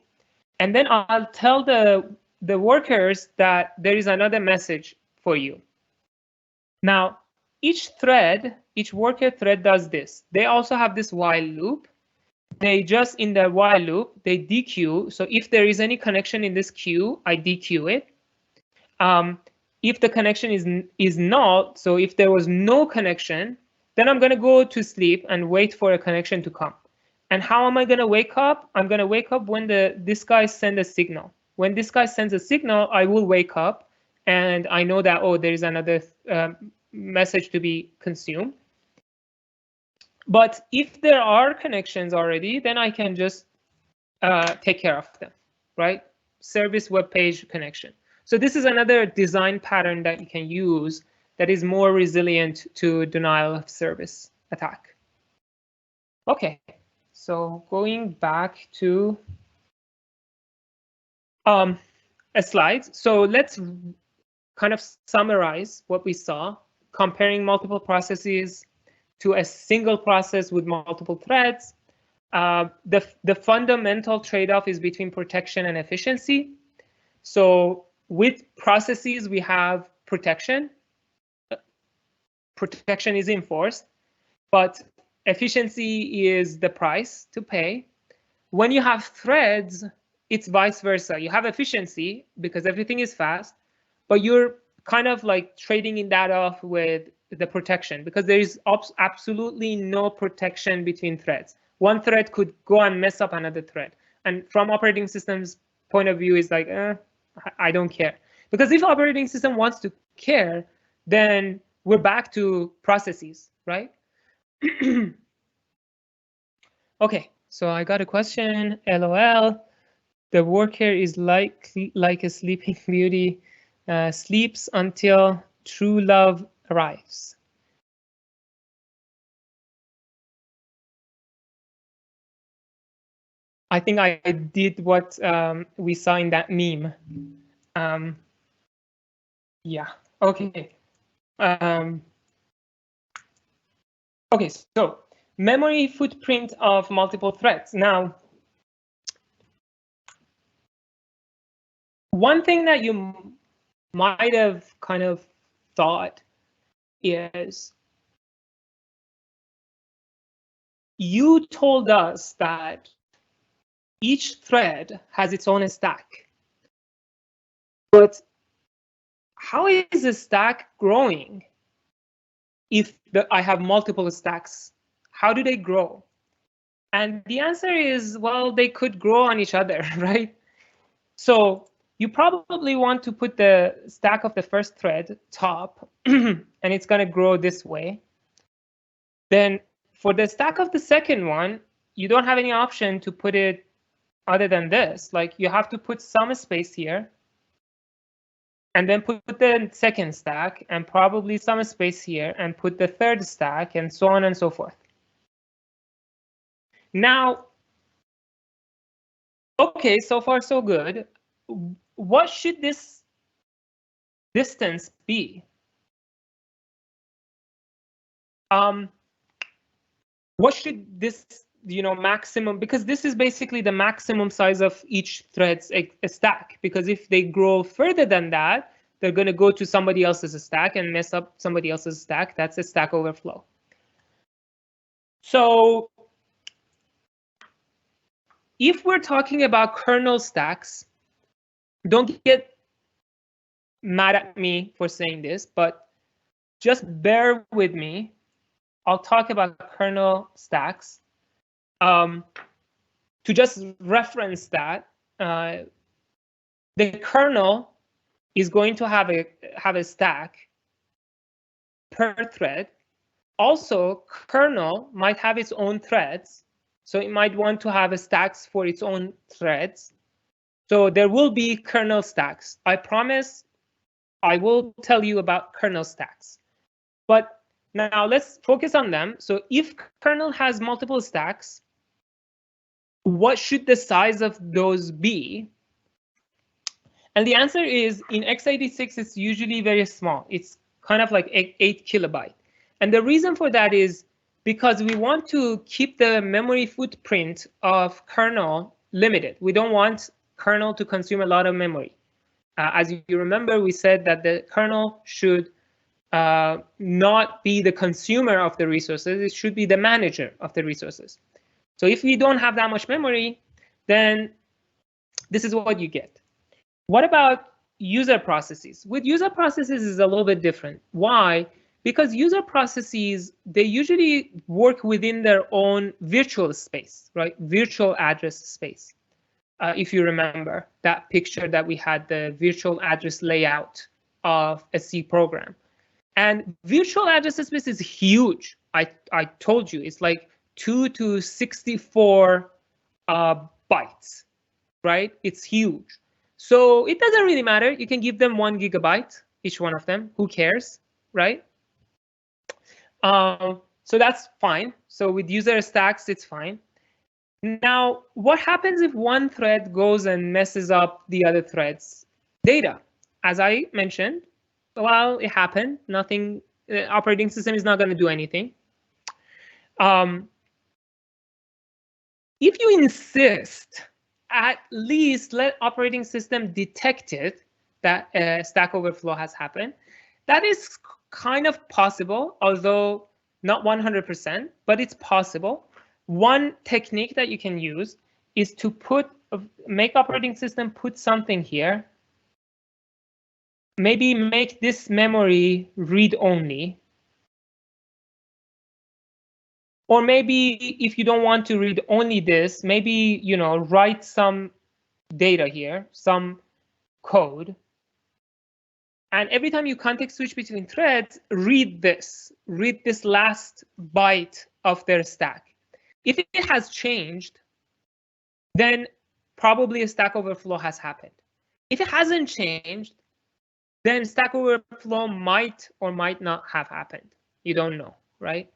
And then I'll tell the workers that there is another message for you. Now, each thread, each worker thread does this. They also have this while loop. They just, in the while loop, they dequeue. So if there is any connection in this queue, I dequeue it. If the connection is null, so if there was no connection, then I'm going to go to sleep and wait for a connection to come. And how am I going to wake up? I'm going to wake up when this guy sends a signal. When this guy sends a signal, I will wake up and I know that, oh, there is another message to be consumed. But if there are connections already, then I can just take care of them, right? Service web page connection. So this is another design pattern that you can use that is more resilient to denial of service attack. Okay, so going back to a slide. So let's kind of summarize what we saw, comparing multiple processes to a single process with multiple threads. The fundamental trade-off is between protection and efficiency. So with processes, we have protection. Protection is enforced, but efficiency is the price to pay. When you have threads, it's vice versa. You have efficiency because everything is fast, but you're kind of like trading in that off with the protection, because there is absolutely no protection between threads. One thread could go and mess up another thread. And from operating system's point of view, is like, I don't care. Because if operating system wants to care, then we're back to processes, right? Okay, so I got a question. LOL. The worker is like a sleeping beauty, sleeps until true love arrives. I think I did what we saw in that meme. Yeah, okay. Okay, so memory footprint of multiple threads. Now, one thing that you might have kind of thought is, you told us that each thread has its own stack. But how is a stack growing if I have multiple stacks? How do they grow? And the answer is, well, they could grow on each other, right? So you probably want to put the stack of the first thread top, and it's going to grow this way. Then for the stack of the second one, you don't have any option to put it other than this. Like, you have to put some space here, and then put the second stack, and probably some space here, and put the third stack, and so on and so forth. Now, okay, so far so good. What should this distance be? What should this, maximum, because this is basically the maximum size of each thread's a stack, because if they grow further than that, they're going to go to somebody else's stack and mess up somebody else's stack. That's a Stack Overflow. So if we're talking about kernel stacks, don't get mad at me for saying this, but just bear with me. I'll talk about kernel stacks. To just reference that, the kernel is going to have a stack per thread. Also, kernel might have its own threads, so it might want to have a stacks for its own threads. So there will be kernel stacks. I promise I will tell you about kernel stacks. But now let's focus on them. So if kernel has multiple stacks, what should the size of those be? And the answer is, in x86, it's usually very small. It's kind of like 8 kilobyte. And the reason for that is because we want to keep the memory footprint of kernel limited. We don't want kernel to consume a lot of memory. As you remember, we said that the kernel should not be the consumer of the resources. It should be the manager of the resources. So if you don't have that much memory, then this is what you get. What about user processes? With user processes is a little bit different. Why? Because user processes, they usually work within their own virtual space, right? Virtual address space. If you remember that picture that we had, the virtual address layout of a C program. And virtual address space is huge. I told you, it's like 2 to 64 bytes, right? It's huge. So it doesn't really matter. You can give them 1 gigabyte, each one of them. Who cares, right? So that's fine. So with user stacks, it's fine. Now, what happens if one thread goes and messes up the other thread's data? As I mentioned, well, it happened. Nothing. The operating system is not going to do anything. If you insist, at least let operating system detect it, that Stack Overflow has happened. That is kind of possible, although not 100%, but it's possible. One technique that you can use is to make operating system put something here. Maybe make this memory read-only. Or maybe if you don't want to read only this, maybe, write some data here, some code. And every time you context switch between threads, read this last byte of their stack. If it has changed, then probably a Stack Overflow has happened. If it hasn't changed, then Stack Overflow might or might not have happened. You don't know, right?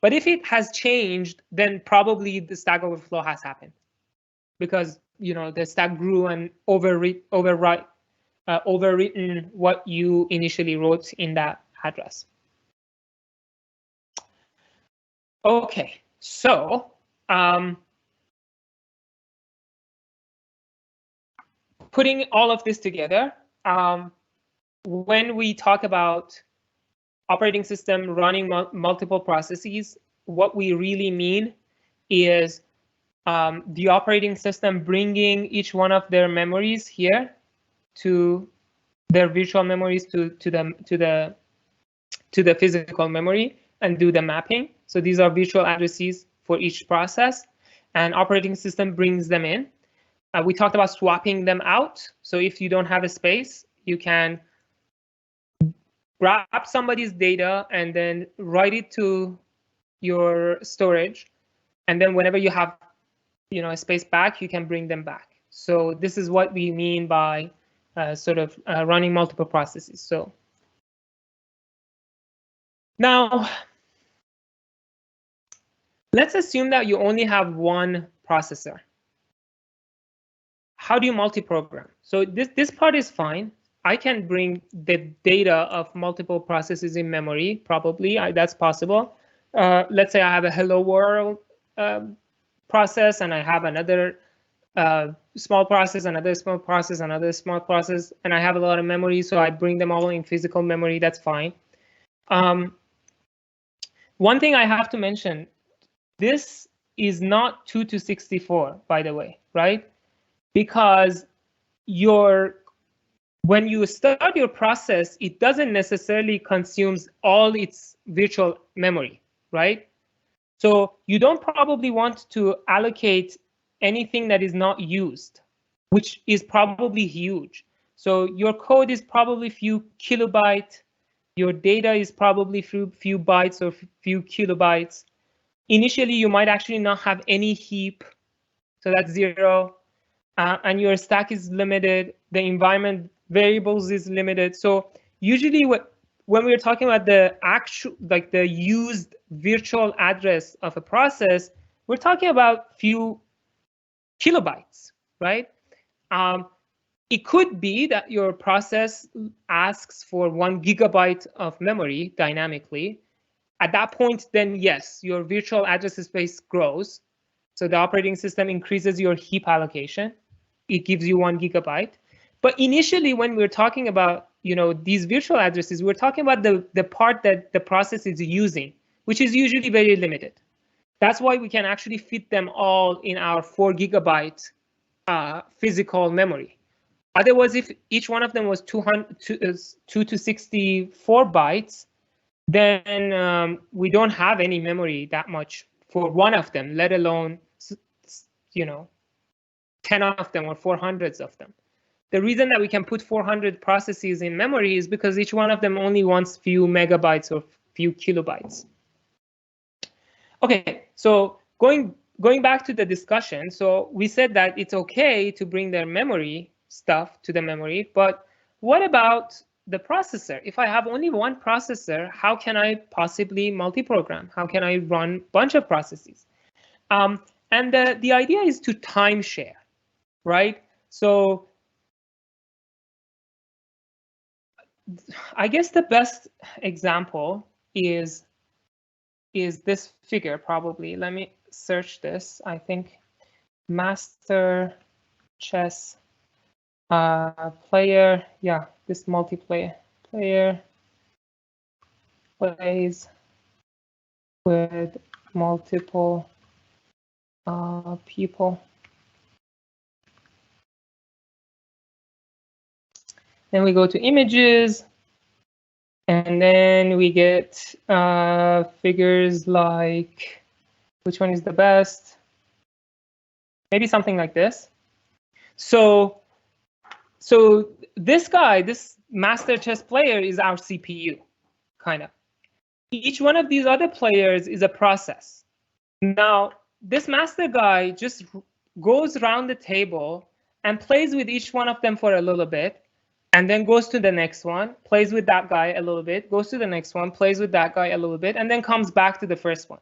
But if it has changed, then probably the Stack Overflow has happened, because the stack grew and overwritten what you initially wrote in that address. Okay, so putting all of this together, when we talk about operating system running multiple processes, what we really mean is the operating system bringing each one of their memories here to their virtual memories to the physical memory and do the mapping. So these are virtual addresses for each process, and operating system brings them in. We talked about swapping them out. So if you don't have a space, you can grab somebody's data and then write it to your storage, and then whenever you have a space back, you can bring them back. So this is what we mean by running multiple processes. So now let's assume that you only have one processor. How do you multi-program? So this part is fine. I can bring the data of multiple processes in memory, probably. That's possible. Let's say I have a hello world process, and I have another small process, another small process, another small process, and I have a lot of memory, so I bring them all in physical memory. That's fine. One thing I have to mention, this is not 2 to 64, by the way, right? Because when you start your process, it doesn't necessarily consume all its virtual memory, right? So you don't probably want to allocate anything that is not used, which is probably huge. So your code is probably few kilobytes. Your data is probably few bytes or few kilobytes. Initially, you might actually not have any heap. So that's 0. And your stack is limited. The environment variables is limited. So usually when we're talking about the actual, like the used virtual address of a process, we're talking about few kilobytes, right? It could be that your process asks for 1 gigabyte of memory dynamically. At that point, then yes, your virtual address space grows. So the operating system increases your heap allocation. It gives you 1 gigabyte. But initially, when we're talking about these virtual addresses, we're talking about the part that the process is using, which is usually very limited. That's why we can actually fit them all in our 4 gigabyte physical memory. Otherwise, if each one of them was 2 to 64 bytes, then we don't have any memory that much for one of them, let alone 10 of them or 400s of them. The reason that we can put 400 processes in memory is because each one of them only wants few megabytes or few kilobytes. Okay, so going back to the discussion, so we said that it's okay to bring their memory stuff to the memory, but what about the processor? If I have only one processor, how can I possibly multi-program? How can I run a bunch of processes? And the idea is to time share, right? So I guess the best example is this figure, probably. Let me search this. I think master chess player. Yeah, this multiplayer player plays with multiple people. Then we go to images, and then we get figures like, which one is the best? Maybe something like this. So this guy, this master chess player, is our CPU, kind of. Each one of these other players is a process. Now, this master guy just goes around the table and plays with each one of them for a little bit, and then goes to the next one, plays with that guy a little bit, goes to the next one, plays with that guy a little bit, and then comes back to the first one.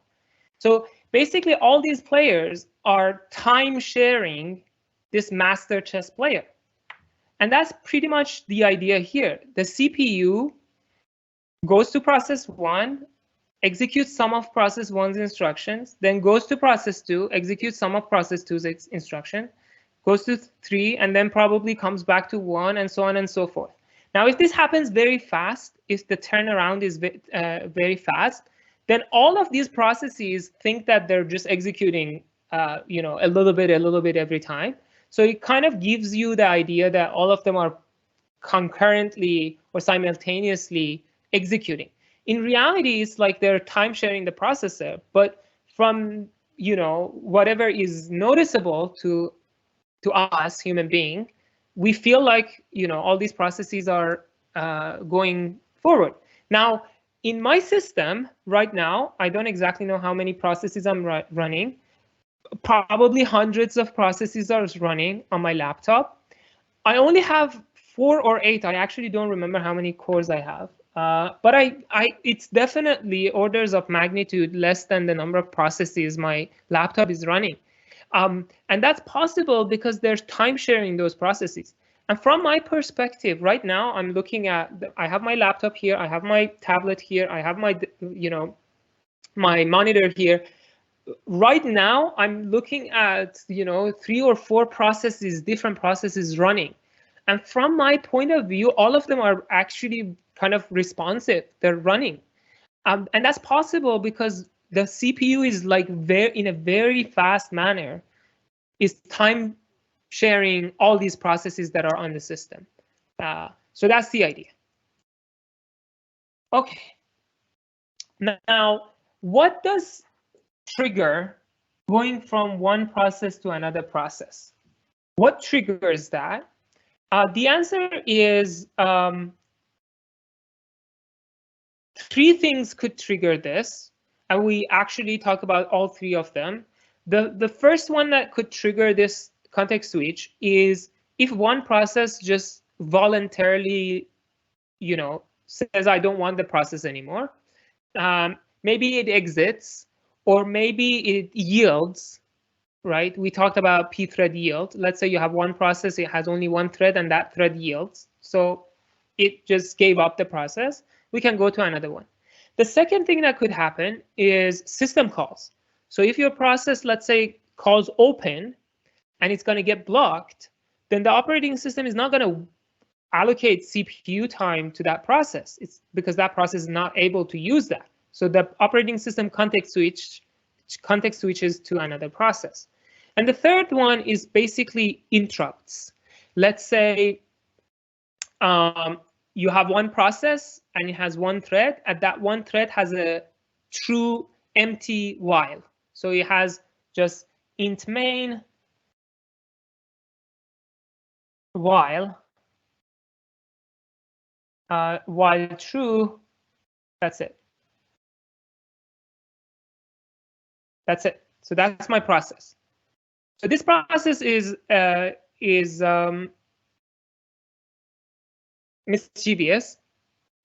So basically, all these players are time sharing this master chess player. And that's pretty much the idea here. The CPU goes to process 1, executes some of process 1's instructions, then goes to process 2, executes some of process 2's instruction, goes to 3, and then probably comes back to 1, and so on and so forth. Now, if this happens very fast, if the turnaround is very fast, then all of these processes think that they're just executing a little bit every time. So it kind of gives you the idea that all of them are concurrently or simultaneously executing. In reality, it's like they're time sharing the processor, but from whatever is noticeable to us human being, we feel like all these processes are going forward. Now, in my system right now, I don't exactly know how many processes I'm running. Probably hundreds of processes are running on my laptop. I only have 4 or 8. I actually don't remember how many cores I have. But it's definitely orders of magnitude less than the number of processes my laptop is running. And that's possible because there's time sharing those processes. And from my perspective, right now, I'm looking at, I have my laptop here, I have my tablet here, I have my, my monitor here. Right now, I'm looking at, 3 or 4 processes, different processes running. And from my point of view, all of them are actually kind of responsive. They're running. And that's possible because the CPU is like in a very fast manner is time sharing all these processes that are on the system. So that's the idea. Okay. Now, what does trigger going from one process to another process? What triggers that? The answer is 3 things could trigger this, and we actually talk about all 3 of them. The first one that could trigger this context switch is if one process just voluntarily, says I don't want the process anymore. Maybe it exits, or maybe it yields, right? We talked about pthread yield. Let's say you have one process, it has only one thread, and that thread yields. So it just gave up the process. We can go to another one. The second thing that could happen is system calls. So if your process, let's say, calls open and it's going to get blocked, then the operating system is not going to allocate CPU time to that process. It's because that process is not able to use that. So the operating system context switches to another process. And the third one is basically interrupts. Let's say you have one process and it has one thread, and that one thread has a true empty while. So it has just int main while true. That's it. That's it. So that's my process. So this process is mischievous,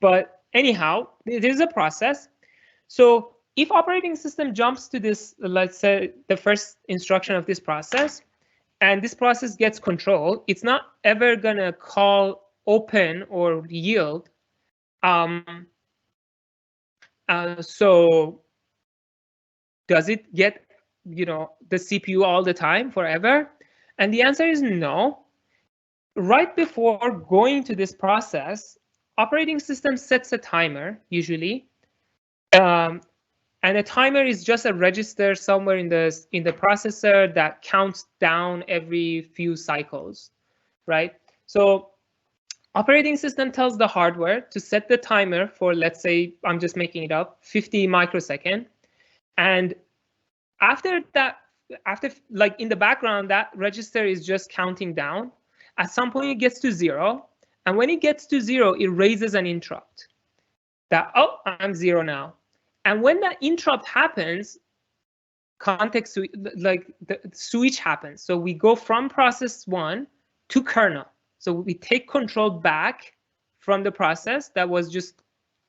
but anyhow, it is a process. So if operating system jumps to this, let's say the first instruction of this process, and this process gets control, it's not ever gonna call open or yield. So does it get the CPU all the time forever? And the answer is no. Right before going to this process, operating system sets a timer usually, and a timer is just a register somewhere in the processor that counts down every few cycles, right? So operating system tells the hardware to set the timer for, let's say, I'm just making it up, 50 microsecond, and after like in the background, that register is just counting down. At some point, it gets to 0. And when it gets to 0, it raises an interrupt. That, oh, I'm 0 now. And when that interrupt happens, context like the switch happens. So we go from process 1 to kernel. So we take control back from the process that was just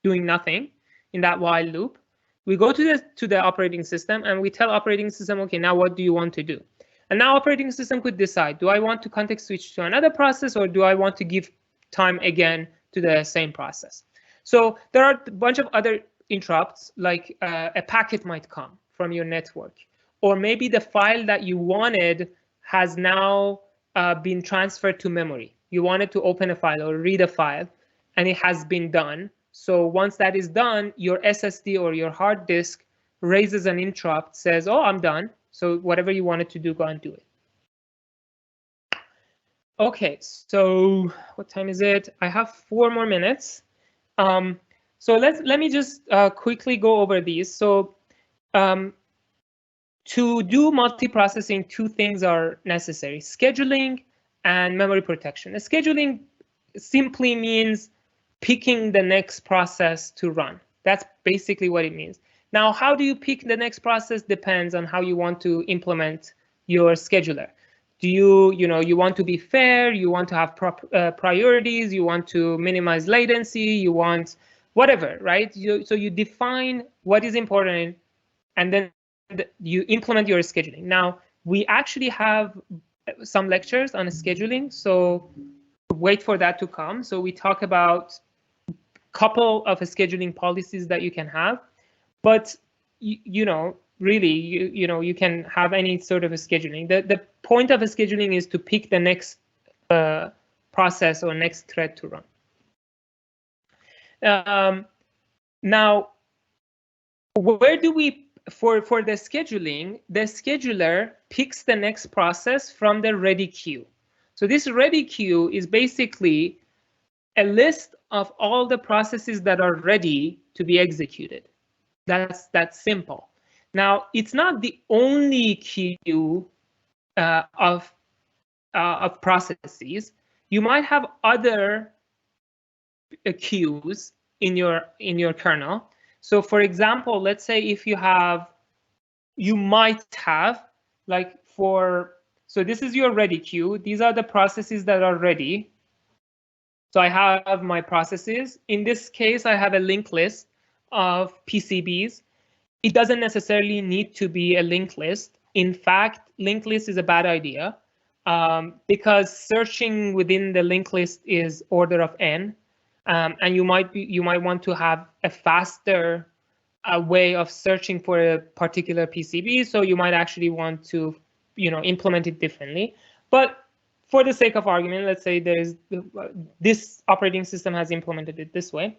doing nothing in that while loop. We go to the operating system and we tell operating system, okay, now what do you want to do? And now operating system could decide, do I want to context switch to another process, or do I want to give time again to the same process? So there are a bunch of other interrupts, like a packet might come from your network, or maybe the file that you wanted has now been transferred to memory. You wanted to open a file or read a file, and it has been done. So once that is done, your SSD or your hard disk raises an interrupt, says, oh, I'm done. So whatever you wanted to do, go and do it. Okay, so what time is it? I have 4 more minutes. So let me just quickly go over these. So to do multiprocessing, 2 things are necessary: scheduling and memory protection. Scheduling simply means picking the next process to run. That's basically what it means. Now, how do you pick the next process depends on how you want to implement your scheduler. Do you want to be fair, you want to have priorities, you want to minimize latency, you want whatever, right? So you define what is important, and then you implement your scheduling. Now, we actually have some lectures on scheduling, so wait for that to come. So we talk about a couple of scheduling policies that you can have, but really, you can have any sort of a scheduling. The point of a scheduling is to pick the next process or next thread to run. Now, where do we, for the scheduling, the scheduler picks the next process from the ready queue. So this ready queue is basically a list of all the processes that are ready to be executed. That's simple. Now, it's not the only queue of processes. You might have other queues in your kernel. So for example, let's say if you might have, like, so this is your ready queue. These are the processes that are ready. So I have my processes. In this case, I have a linked list of PCBs. It doesn't necessarily need to be a linked list. In fact, linked list is a bad idea because searching within the linked list is order of n, and you might want to have a faster way of searching for a particular PCB. So you might actually want to implement it differently. But for the sake of argument, let's say this operating system has implemented it this way.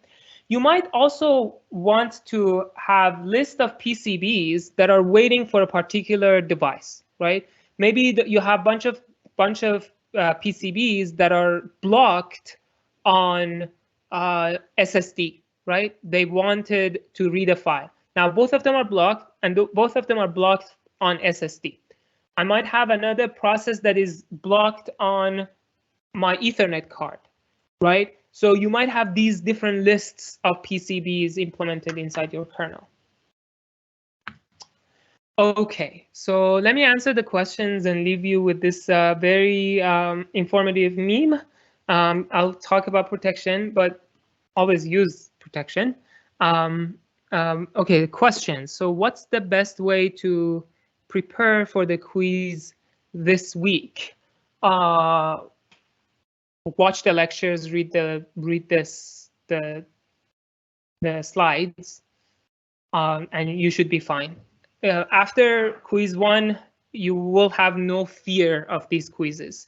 You might also want to have list of PCBs that are waiting for a particular device, right? Maybe you have bunch of PCBs that are blocked on SSD, right? They wanted to read a file. Now both of them are blocked, and both of them are blocked on SSD. I might have another process that is blocked on my Ethernet card, right? So you might have these different lists of PCBs implemented inside your kernel. Okay, so let me answer the questions and leave you with this very informative meme. I'll talk about protection, but always use protection. Okay, questions. So what's the best way to prepare for the quiz this week? Watch the lectures, read the slides, and you should be fine. After quiz 1, you will have no fear of these quizzes.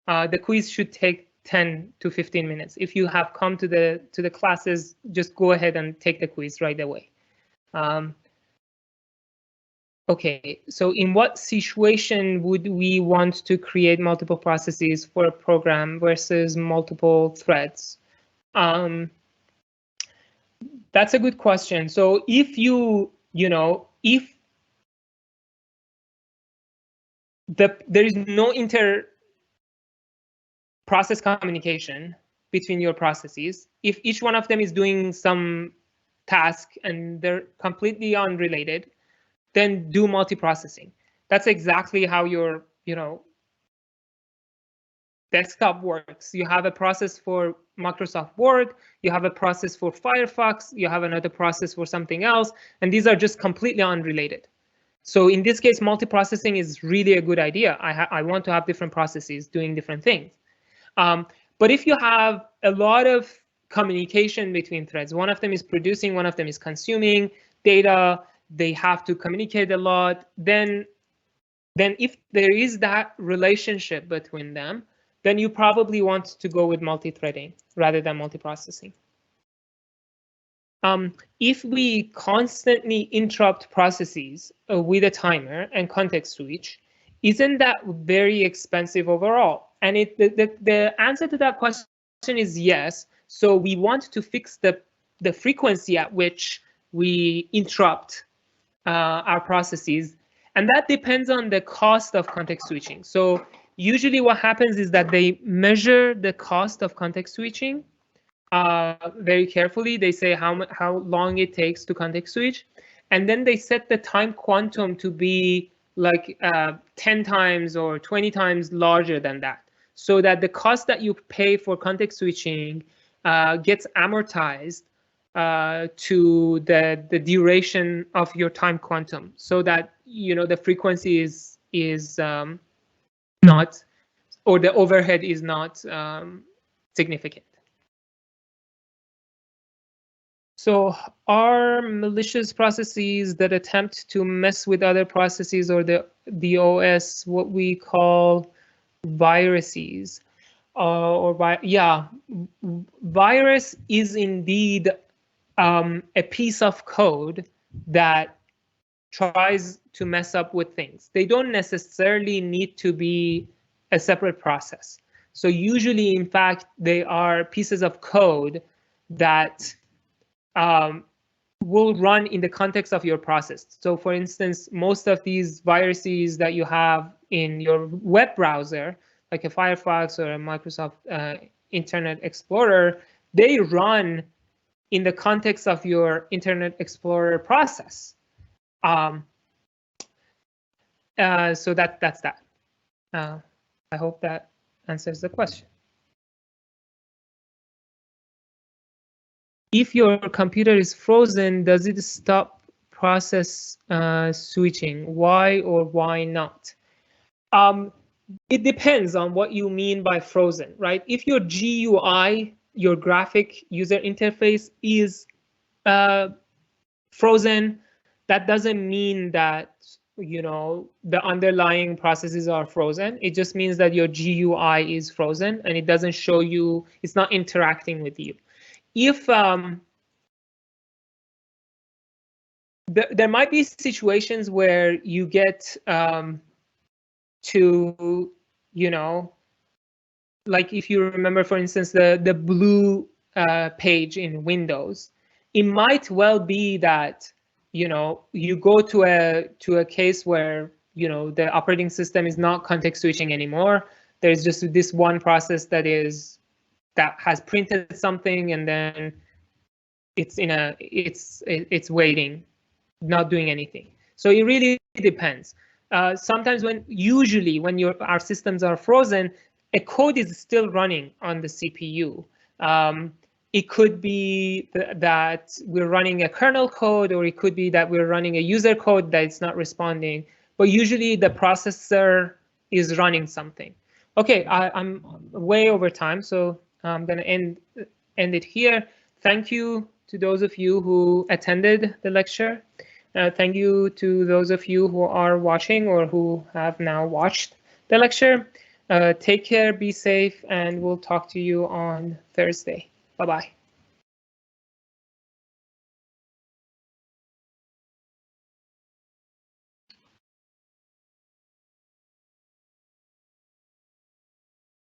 The quiz should take 10 to 15 minutes. If you have come to the classes, just go ahead and take the quiz right away. Okay, so in what situation would we want to create multiple processes for a program versus multiple threads? That's a good question. So if if there is no inter-process communication between your processes, if each one of them is doing some task and they're completely unrelated, then do multiprocessing. That's exactly how your desktop works. You have a process for Microsoft Word, you have a process for Firefox, you have another process for something else, and these are just completely unrelated. So in this case, multiprocessing is really a good idea. I want to have different processes doing different things. But if you have a lot of communication between threads, one of them is producing, one of them is consuming data, they have to communicate a lot, then if there is that relationship between them, then you probably want to go with multithreading rather than multiprocessing. If we constantly interrupt processes with a timer and context switch, isn't that very expensive overall? And the answer to that question is yes. So we want to fix the frequency at which we interrupt our processes. And that depends on the cost of context switching. So usually what happens is that they measure the cost of context switching very carefully. They say how long it takes to context switch. And then they set the time quantum to be like 10 times or 20 times larger than that, so that the cost that you pay for context switching gets amortized to the duration of your time quantum, so that the frequency is not, or the overhead is not significant. So are malicious processes that attempt to mess with other processes or the OS what we call viruses? Virus is indeed a piece of code that tries to mess up with things. They don't necessarily need to be a separate process. So usually, in fact, they are pieces of code that will run in the context of your process. So for instance, most of these viruses that you have in your web browser, like a Firefox or a Microsoft Internet Explorer, they run in the context of your Internet Explorer process. So that's that. I hope that answers the question. If your computer is frozen, does it stop process switching? Why or why not? It depends on what you mean by frozen, right? If your GUI, your graphic user interface, is frozen, that doesn't mean that the underlying processes are frozen. It just means that your GUI is frozen and it doesn't show you, it's not interacting with you. If there might be situations where you get to, like if you remember, for instance, the blue page in Windows, it might well be that you go to a case where the operating system is not context switching anymore. There's just this one process that has printed something, and then it's waiting, not doing anything. So it really depends. Sometimes usually when our systems are frozen, a code is still running on the CPU. It could be that we're running a kernel code, or it could be that we're running a user code that's not responding. But usually the processor is running something. Okay, I'm way over time, so I'm going to end it here. Thank you to those of you who attended the lecture. Thank you to those of you who are watching or who have now watched the lecture. Take care, be safe, and we'll talk to you on Thursday. Bye-bye.